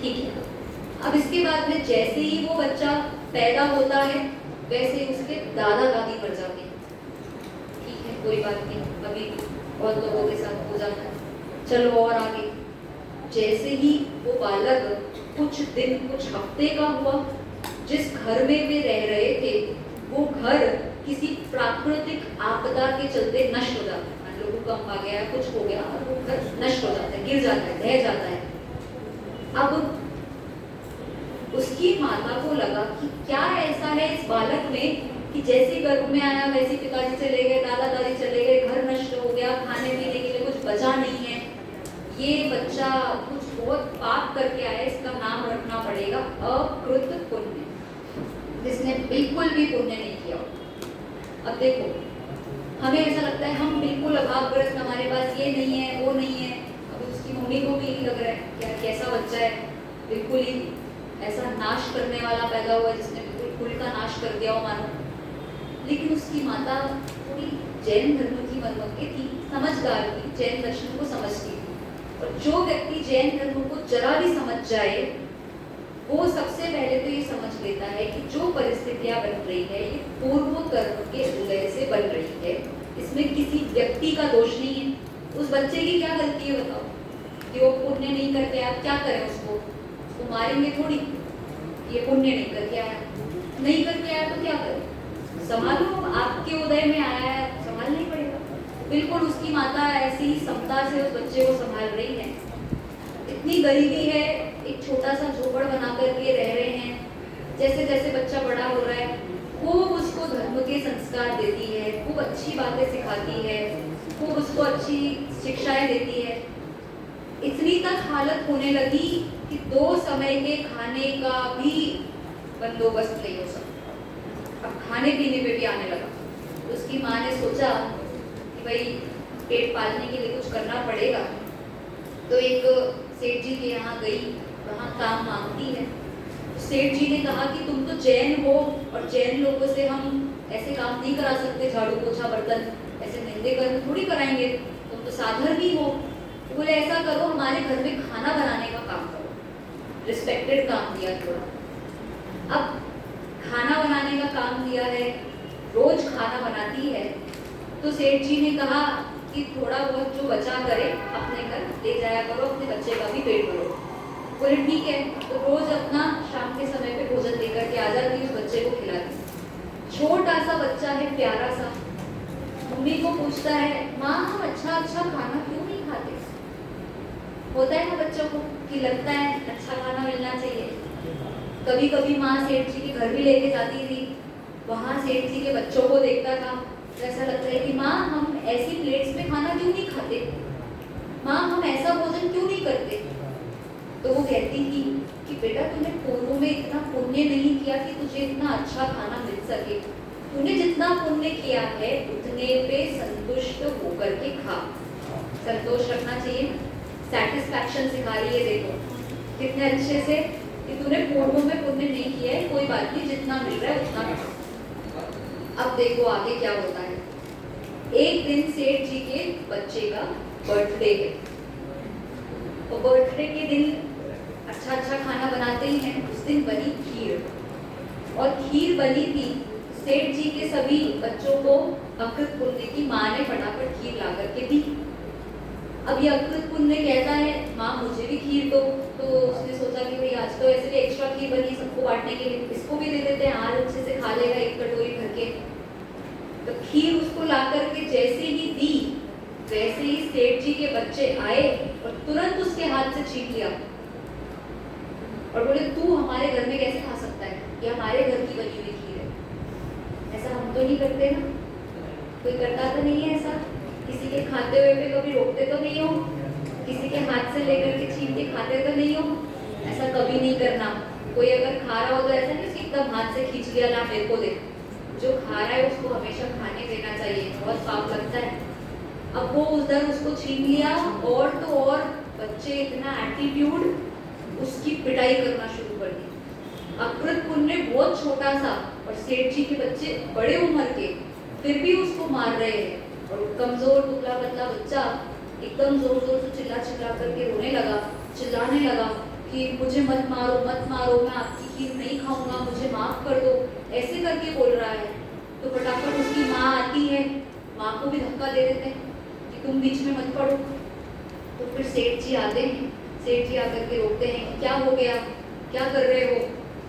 ठीक है। अब इसके बाद में जैसे ही वो बच्चा पैदा होता है वैसे उसके दादा दादी मर जाते हैं। ठीक है, कोई बात नहीं, अभी बहुत लोगों के साथ हो जाता है। चलो और आगे, जैसे ही वो बालक कुछ दिन कुछ हफ्ते का हुआ, जिस घर में वे रह रहे थे वो घर किसी प्राकृतिक आपदा के चलते नष्ट हो जाता है। मान लो भूकंप आ गया, कुछ हो गया और वो घर नष्ट हो जाता है, गिर जाता है, ढह जाता है। अब उसकी माता को लगा कि क्या ऐसा है इस बालक में कि जैसे गर्भ में आया वैसे पिताजी चले गए, दादा दादी चले गए, घर नष्ट हो गया, खाने पीने के लिए कुछ बचा नहीं है, ये बच्चा कुछ बहुत पाप करके आया, इसका नाम रखना पड़ेगा अकृत पुण्य, जिसने बिल्कुल भी पुण्य नहीं किया। अब देखो, हमें ऐसा लगता है हम बिल्कुल अभावग्रस्त, हमारे पास ये नहीं है वो नहीं है। अब उसकी मम्मी को भी लग रहा है क्या कैसा बच्चा है, बिल्कुल ही ऐसा नाश करने वाला पैदा हुआ जिसने बिल्कुल कुल का नाश कर दिया हो मानो। लेकिन उसकी माता थोड़ी जैन धर्म की मनमत्ती थी, समझदार थी, जैन दर्शन को समझती थी। और जो व्यक्ति जैन धर्म को जरा भी समझ जाए वो सबसे पहले तो ये समझ लेता है कि जो परिस्थितियां बन रही है ये पूर्व कर्म के उदय से बन रही है, इसमें किसी व्यक्ति का दोष नहीं है। उस बच्चे की क्या गलती है बताओ कि वो पुण्य नहीं करके आया, क्या करें उसको मारेंगे थोड़ी, ये पुण्य नहीं करके आया, नहीं करके आया तो क्या करें, संभालो, आपके उदय में आया है, संभालना ही पड़ेगा। बिल्कुल उसकी माता ऐसी ही समता से उस बच्चे को संभाल रही है। इतनी गरीबी है, एक छोटा सा झोपड़ बना करके रह रहे हैं। जैसे जैसे बच्चा बड़ा हो रहा है खूब उसको धर्म के संस्कार देती है, खूब अच्छी बातें सिखाती है, खूब उसको अच्छी शिक्षाएं देती है। इतनी तक हालत होने लगी कि 2 समय के खाने का भी बंदोबस्त नहीं हो सकता। अब खाने पीने पे भी आने लगा। तो उसकी माँ ने सोचा कि भाई पेट पालने के लिए कुछ करना पड़ेगा। तो एक सेठ जी के यहाँ गई, वहाँ काम मांगती है। तो सेठ जी ने कहा कि तुम तो जैन हो और जैन लोगों से हम ऐसे काम नहीं करा सकते, झाड़ू पोछा बर्तन ऐसे निंदे कर्म थोड़ी कराएंगे, तुम तो साधर भी हो। बोले ऐसा करो, हमारे घर में खाना बनाने का काम करो, रिस्पेक्टेड काम दिया थोड़ा। अब खाना बनाने का काम दिया है, रोज खाना बनाती है। तो सेठ जी ने कहा कि थोड़ा बहुत जो बचा करे अपने घर ले जाया करो, अपने बच्चे का भी पेट भरो। बोले ठीक है। तो रोज अपना शाम के समय पे भोजन लेकर के आ जाती, उस बच्चे को खिलाती। छोटा सा बच्चा है, प्यारा सा, मम्मी को पूछता है माँ हम अच्छा खाना क्यों नहीं खाते। होता है ना बच्चों को कि लगता है अच्छा खाना मिलना चाहिए। कभी कभी माँ सेठ जी के घर भी लेके जाती थी, वहाँ सेठ जी के बच्चों को देखता था, ऐसा लगता है कि माँ हम ऐसी प्लेट्स में खाना क्यों नहीं खाते, माँ हम ऐसा भोजन क्यों नहीं करते। तो वो कहती थी कि बेटा तूने पूर्व में इतना पुण्य नहीं किया कि तुझे इतना अच्छा खाना मिल सके, तूने जितना पुण्य किया है उतने पे संतुष्ट होकर के खा। संतोष रखना चाहिए, सैटिस्फैक्शन सिखा रही है। देखो कितने अच्छे से कि तूने पूर्व में पुण्य नहीं किया है, कोई बात नहीं, जितना मिल रहा है उतना खा। अब देखो आगे क्या होता है। एक दिन सेठ जी के बच्चे का बर्थडे है, तो बर्थडे के दिन अच्छा खाना बनाते ही हैं। उस दिन बनी खीर, और खीर बनी थी। सेठ जी के सभी बच्चों को अकृत पुण्य की माँ ने फटाफट खीर ला करके दी। अब ये अकृत पुण्य कहता है माँ मुझे भी खीर दो। तो उसने सोचा कि भाई आज तो ऐसे भी एक्स्ट्रा खीर बनी सबको बांटने के लिए, इसको भी दे देते हैं, आज अच्छे से खा लेगा एक कटोरी भर के। तो खीर उसको ला करके जैसे ही दी, वैसे ही सेठ जी के बच्चे आए और तुरंत उसके हाथ से छीन लिया और बोले तू हमारे घर में कैसे खा सकता है, ये हमारे घर की बनी हुई खीर है। ऐसा हम तो नहीं करते ना, कोई करता तो नहीं है ऐसा, किसी के खाते हुए पे कभी रोकते तो नहीं हो। किसी के हाथ से लेकर के छीन के खाते तो नहीं हो, ऐसा कभी नहीं करना। कोई अगर खा रहा हो तो ऐसा नहीं कि एकदम हाथ से खींच लिया ना मेरे को दे, जो खा रहा है उसको हमेशा खाने देना चाहिए, बहुत पाप लगता है। अब वो उधर उसको छीन लिया और तो और बच्चे इतना एटीट्यूड, उसकी पिटाई करना शुरू कर दी। अकृत पुण्य बहुत छोटा सा और सेठ जी के बच्चे बड़े उम्र के, फिर भी उसको मार रहे हैं। और कमजोर दुबला पतला बच्चा एकदम जोर जोर से चिल्ला चिल्ला करके रोने लगा, चिल्लाने लगा कि मुझे मत मारो मत मारो, मैं आपकी खीर नहीं खाऊंगा, मुझे माफ कर दो, ऐसे करके बोल रहा है। तो फटाफट उसकी माँ आती है, माँ को भी धक्का दे देते हैं कि तुम बीच में मत पड़ो। तो फिर सेठ जी आते हैं, सेठ जी आकर के रोकते हैं कि क्या हो गया, क्या कर रहे हो,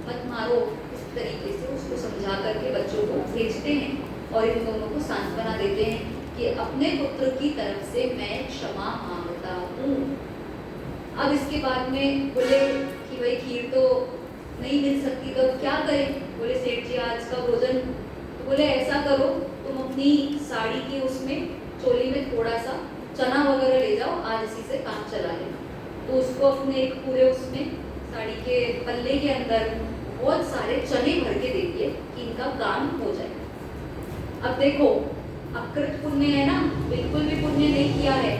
मत मारो। इस तरीके से उसको समझा करके बच्चों को भेजते हैं और इन दोनों को सांत्वना देते हैं कि अपने पुत्र की तरफ से मैं क्षमा मांगता हूँ। अब इसके बाद में बोले कि भाई खीर तो नहीं मिल सकती तो अब क्या करें। बोले सेठ जी आज का भोजन, तो बोले ऐसा करो तुम अपनी साड़ी के उसमें चोली में थोड़ा सा चना वगैरह ले जाओ, आज इसी से काम चला लेना। तो उसको अपने एक पूरे उसमें साड़ी के पल्ले के अंदर बहुत सारे चने भर के दे दिए कि इनका काम हो जाए। अब देखो अकृत पुण्य है ना, बिल्कुल भी पुण्य नहीं किया है।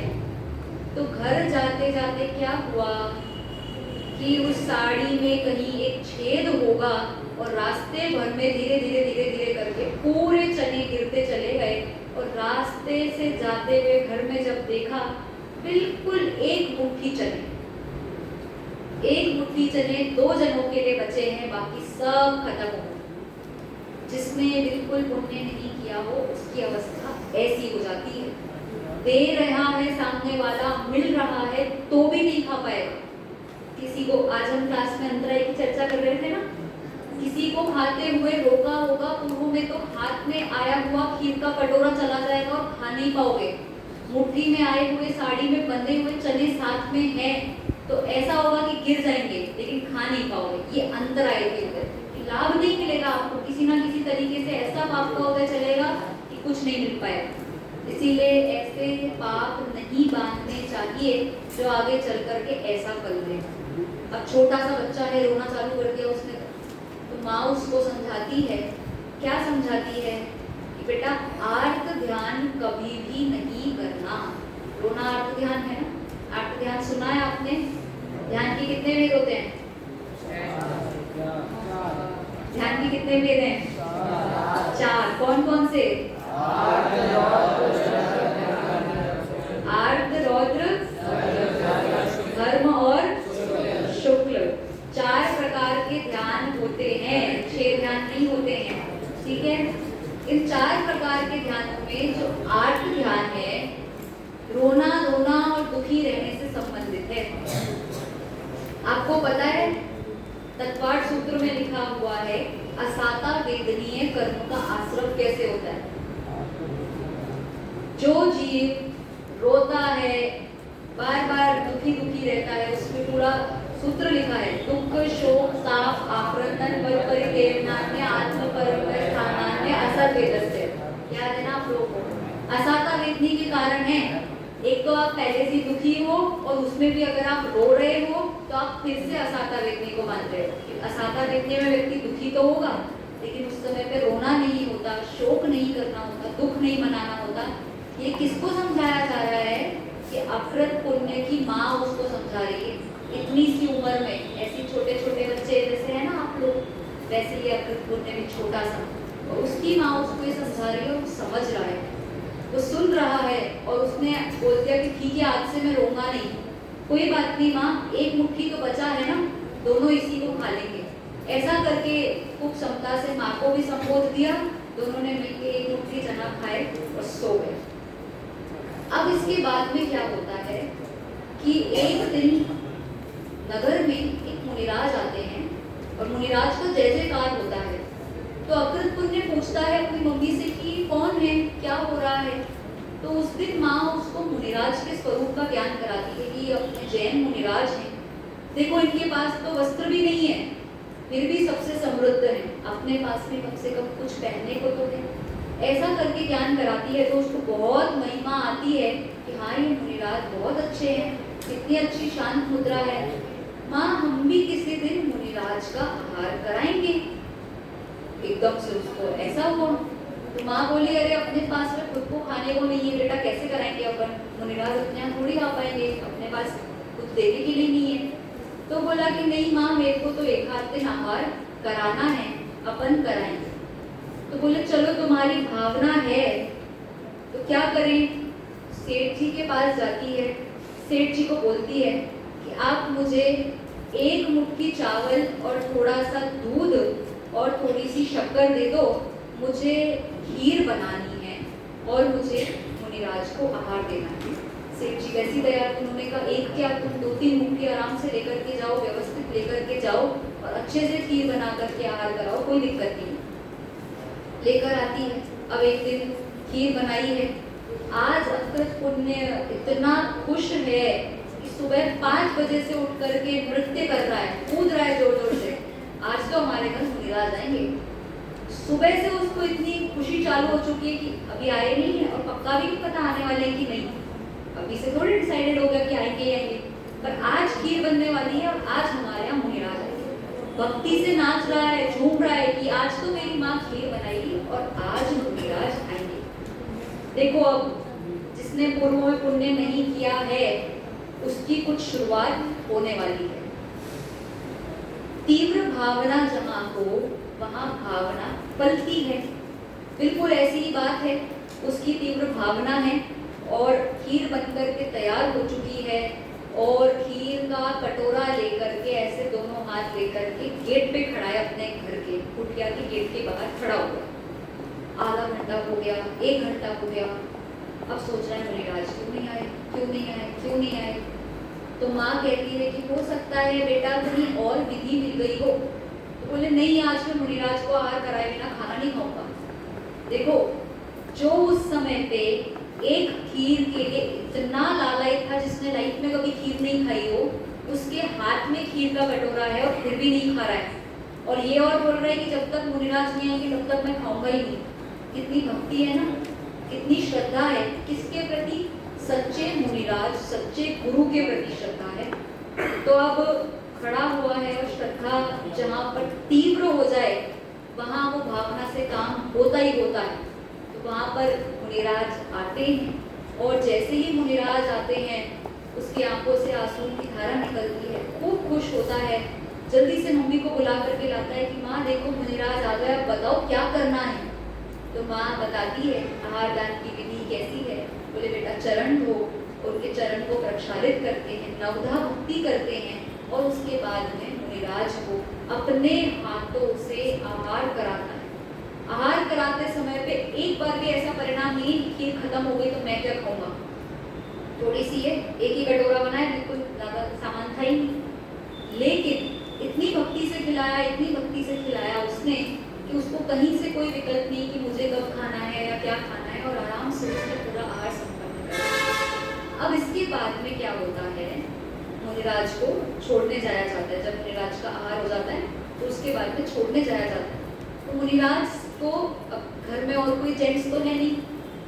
तो घर जाते जाते क्या हुआ कि उस साड़ी में कहीं एक छेद होगा और रास्ते भर में धीरे धीरे धीरे धीरे करके पूरे चने गिरते चले गए। और रास्ते से जाते हुए घर में जब देखा, बिल्कुल एक मुट्ठी चने, एक मुट्ठी चने 2 जनों के लिए बचे हैं, बाकी सब खत्म हो गए। जिसने बिल्कुल पुण्य नहीं किया हो उसकी अवस्था ऐसी हो जाती है। दे रहा है सामने वाला, मिल रहा है तो भी नहीं खा पाएगा। किसी को, आज हम क्लास में अंतराय की चर्चा कर रहे थे ना, किसी को खाते हुए रोका होगा पूर्व में तो हाथ में आया हुआ खीर का कटोरा चला जाएगा और खा नहीं पाओगे। मुट्ठी में आए हुए साड़ी में बंधे हुए चने साथ में हैं तो ऐसा होगा कि गिर जाएंगे लेकिन खा नहीं पाओगे। ये अंतराय के अंदर लाभ नहीं मिलेगा आपको, किसी ना किसी तरीके से ऐसा पाप का होता चलेगा कि कुछ नहीं मिल पाएगा। इसीलिए ऐसे पाप नहीं बांधने चाहिए जो आगे चल करके ऐसा कर देगा। अब छोटा सा बच्चा है, रोना चालू कर दिया उसने, तो माँ उसको समझाती है, क्या समझाती है कि बेटा आर्त ध्यान कभी भी नहीं करना। रोना आर्त ध्यान है ना, आर्त ध्यान सुना है आपने? ध्यान के कितने वेद होते हैं? ध्यान के कितने वेद हैं? 4। कौन कौन से? आर्त, रौद्र, धर्म और शुक्ल। 4 प्रकार के ध्यान होते हैं, 6 ध्यान नहीं होते हैं, ठीक है। इन 4 प्रकार के ध्यानों में जो आर्त ध्यान है, रोना धोना और दुखी रहने से संबंधित है। आपको पता है तत्वार्थ सूत्र में लिखा हुआ है असाता वेदनीय कर्म का आश्रम कैसे होता है। जो जीव रोता है, बार बार दुखी दुखी रहता है, उसमें पूरा सूत्र लिखा है दुख शोक ताप आक्रंदन परिदेवनान्य आत्म परमय स्थानान्य असत वेदस्य। याद है ना आप लोगों को? असाता वेदनी के कारण है, एक तो आप पहले से दुखी हो और उसमें भी अगर आप रो रहे हो तो आप फिर से असाता वेदनी को मान रहे हो। असाता वेदनी में व्यक्ति दुखी तो होगा लेकिन उस समय पे रोना नहीं होता, शोक नहीं करना होता, दुख नहीं मनाना होता। ये किसको समझाया जा रहा है कि अकृत पुण्य की माँ उसको समझा रही है। इतनी सी उम्र में ऐसी छोटे छोटे बच्चे जैसे है ना आप लोग, वैसे ये अकृत पुण्य भी छोटा सा, और उसकी माँ उसको ये समझा रही है और समझ रहा है, वो सुन रहा है। और उसने बोल दिया कि ठीक है आज से मैं रोऊंगा नहीं, कोई बात नहीं माँ, एक मुट्ठी तो बचा है ना, दोनों इसी को खा लेंगे। ऐसा करके खूब क्षमता से माँ को भी संबोध दिया, दोनों ने मिलकर एक मुट्ठी चना खाए और सो गए। अब इसके बाद में क्या होता है कि एक दिन नगर में एक मुनिराज आते हैं और मुनिराज का जय जयकार होता है। तो अकृत पुण्य पूछता है अपनी मम्मी से कि कौन है, क्या हो रहा है। तो उस दिन माँ उसको मुनिराज के स्वरूप का ज्ञान कराती है कि ये अपने जैन मुनिराज हैं, देखो इनके पास तो वस्त्र भी नहीं है फिर भी सबसे समृद्ध हैं, अपने पास भी कम से कम कुछ पहनने को तो है। ऐसा करके ज्ञान कराती है तो उसको बहुत महिमा आती है कि हाँ ये मुनिराज बहुत अच्छे हैं, कितनी अच्छी शांत मुद्रा है। माँ हम भी किसी दिन मुनिराज का आहार कराएंगे। एकदम से उसको ऐसा हुआ तो माँ बोली अरे अपने पास में खुद को खाने को नहीं है बेटा, कैसे कराएंगे अपन, मुनिराज अपने यहाँ थोड़ी खा पाएंगे, अपने पास कुछ देने के लिए नहीं है। तो बोला कि नहीं माँ मेरे को तो एक आध दिन आहार कराना है, अपन कराएंगे। तो बोले चलो तुम्हारी भावना है तो क्या करें। सेठ जी के पास जाती है, सेठ जी को बोलती है कि आप मुझे एक मुट्ठी चावल और थोड़ा सा दूध और थोड़ी सी शक्कर दे दो, मुझे खीर बनानी है और मुझे मुनिराज को आहार देना है। सेठ जी वैसी तैयार, उन्होंने कहा एक क्या तुम 2-3 मुट्ठी आराम से लेकर के जाओ, व्यवस्थित लेकर के जाओ और अच्छे से खीर बना करके आहार कराओ, कोई दिक्कत नहीं। लेकर आती है। अब एक दिन खीर बनाई है। आज अकृत पुण्य इतना खुश है कि सुबह 5 बजे से उठ करके नृत्य कर रहा है, कूद रहा है जोर जोर से, आज तो हमारे घर मुनिराज आएंगे। सुबह से उसको इतनी खुशी चालू हो चुकी है कि अभी आए नहीं है और पक्का भी नहीं पता आने वाले हैं कि नहीं, अभी से थोड़ी डिसाइडेड हो गया कि आएंगे या नहीं, पर आज खीर बनने वाली है और आज हमारे यहाँ मुनिराज आएंगे। भक्ति से नाच रहा है, झूम रहा है कि आज तो मेरी माँ खीर बनाएगी और आज मुनिराज आएंगे। देखो अब जिसने पूर्व में पुण्य नहीं किया है उसकी कुछ शुरुआत होने वाली है। तीव्र भावना जहाँ हो वहाँ भावना पलती है, बिल्कुल ऐसी ही बात है। उसकी तीव्र भावना है और खीर बनकर के तैयार हो चुकी है और खीर का कटोरा लेकर के ऐसे दोनों हाथ लेकर के गेट पे खड़ा है, अपने घर के कुटिया के गेट के बाहर खड़ा हुआ। आधा घंटा हो गया, 1 घंटा हो गया, अब सोच रहा है मुनिराज क्यों नहीं आए, क्यों नहीं आए, क्यों नहीं आए। तो माँ कहती है कि हो सकता है बेटा कहीं और विधि मिल गई हो। तो बोले नहीं आज मैं मुनिराज को आहार कराए बिना खाना नहीं खाऊंगा। देखो जो उस समय पे एक खीर के लिए इतना लालायित था, जिसने लाइफ में कभी खीर नहीं खाई हो, उसके हाथ में खीर का कटोरा है और फिर भी नहीं खा रहा है और ये और बोल रहा है कि जब तक मुनिराज नहीं आएंगे तब तक मैं खाऊंगा ही नहीं। कितनी भक्ति है ना, कितनी श्रद्धा है, किसके प्रति, सच्चे मुनिराज सच्चे गुरु के प्रति श्रद्धा है। तो अब खड़ा हुआ है और श्रद्धा जहाँ पर तीव्र हो जाए वहाँ वो भावना से काम होता ही होता है। तो वहाँ पर मुनिराज आते हैं और जैसे ही मुनिराज आते हैं उसकी आंखों से आंसू की धारा निकलती है, खूब खुश होता है, जल्दी से मम्मी को बुला करके लाता है कि माँ देखो मुनिराज आ गया, बताओ क्या करना है। तो माँ बताती है आहार दान की विधि कैसी है। बोले बेटा चरण धो, उनके चरण को प्रक्षालित करते हैं, नवधा भक्ति करते हैं और उसके बाद में मुनिराज को अपने हाथों से आहार कराता है। आहार कराते समय पे एक बार भी ऐसा परिणाम नहीं कि खीर खत्म हो गई तो मैं क्या खाऊंगा, थोड़ी सी है, एक ही कटोरा बनाया, बिल्कुल ज्यादा सामान था ही नहीं, लेकिन इतनी भक्ति से खिलाया, इतनी भक्ति से खिलाया उसने कि उसको कहीं से कोई विकल्प नहीं कि मुझे कब खाना है या क्या खाना है, और आराम से उसने पूरा आहार संपन्न किया। अब इसके बाद में क्या होता है, मुनिराज को छोड़ने जाया जाता है। जब मुनिराज का आहार हो जाता है तो उसके बाद में छोड़ने जाया जाता है। तो मुनिराज को अब घर में और कोई जेंट्स तो है नहीं,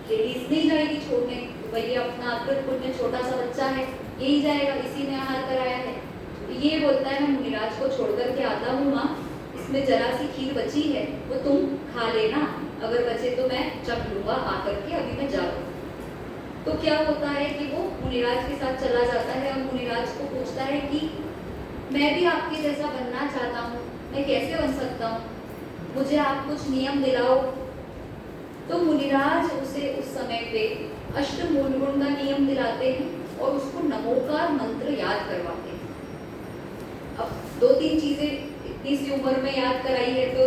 लेडीज नहीं जाएगी छोड़ने, तो भैया अपना अकृत पुण्य छोटा सा बच्चा है यही जाएगा, इसी ने आहार कराया है। तो ये बोलता है मैं मुनिराज को छोड़ करके आता हूँ माँ, इसमें जरा सी खीर बची है वो तुम खा लेना, अगर बचे तो मैं चख लूंगा आकर के, अभी मैं जा रहा हूँ। तो क्या होता है कि वो मुनिराज के साथ चला जाता है और मुनिराज को पूछता है कि मैं भी आपके जैसा बनना चाहता हूँ, मैं कैसे बन सकता हूँ, मुझे आप कुछ नियम दिलाओ। तो मुनिराज उसे उस समय पे अष्टमूल गुण का नियम दिलाते हैं और उसको नमोकार मंत्र याद करवाते हैं। अब 2-3 चीजें इतनी सी उम्र में याद कराई है तो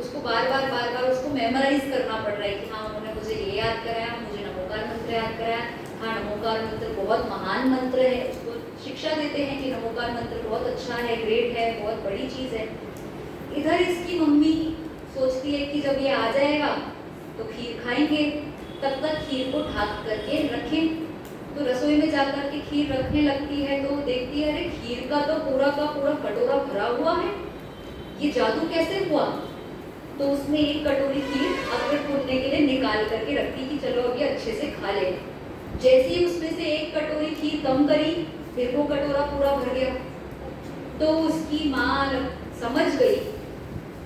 उसको बार बार उसको मेमोराइज करना पड़ रहा है कि हाँ उन्होंने मुझे ये याद कराया, मुझे नमोकार मंत्र याद कराया, हाँ नमोकार मंत्र बहुत महान मंत्र है, उसको शिक्षा देते हैं कि नमोकार मंत्र बहुत अच्छा है, ग्रेट है, बहुत बड़ी चीज है। इधर इसकी मम्मी सोचती है कि जब ये आ जाएगा तो खीर खाएंगे, तब तक खीर को ढक करके रखें। तो रसोई में जाकर के खीर रखने लगती है तो देखती है अरे खीर का तो पूरा का पूरा कटोरा भरा हुआ है, ये जादू कैसे हुआ। तो उसने एक कटोरी खीर अकृत पुण्य के लिए निकाल करके रखी कि चलो अभी अच्छे से खा ले। जैसे ही उसमें से एक कटोरी खीर कम करी, फिर वो कटोरा पूरा भर गया। तो उसकी माँ समझ गई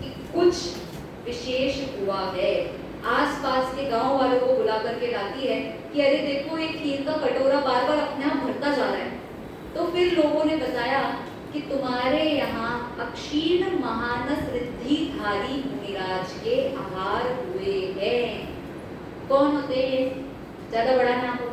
कि कुछ विशेष हुआ है। आसपास के गांव वालों को बुला करके लाती है कि अरे देखो ये खीर का कटोरा बार बार अपने आप भरता जा रहा है। तो फिर लोगों ने बताया कि तुम्हारे यहाँ अक्षीण महानस रिद्धिधारी मुनिराज के आहार हुए हैं। कौन होते हैं? ज्यादा बड़ा नाम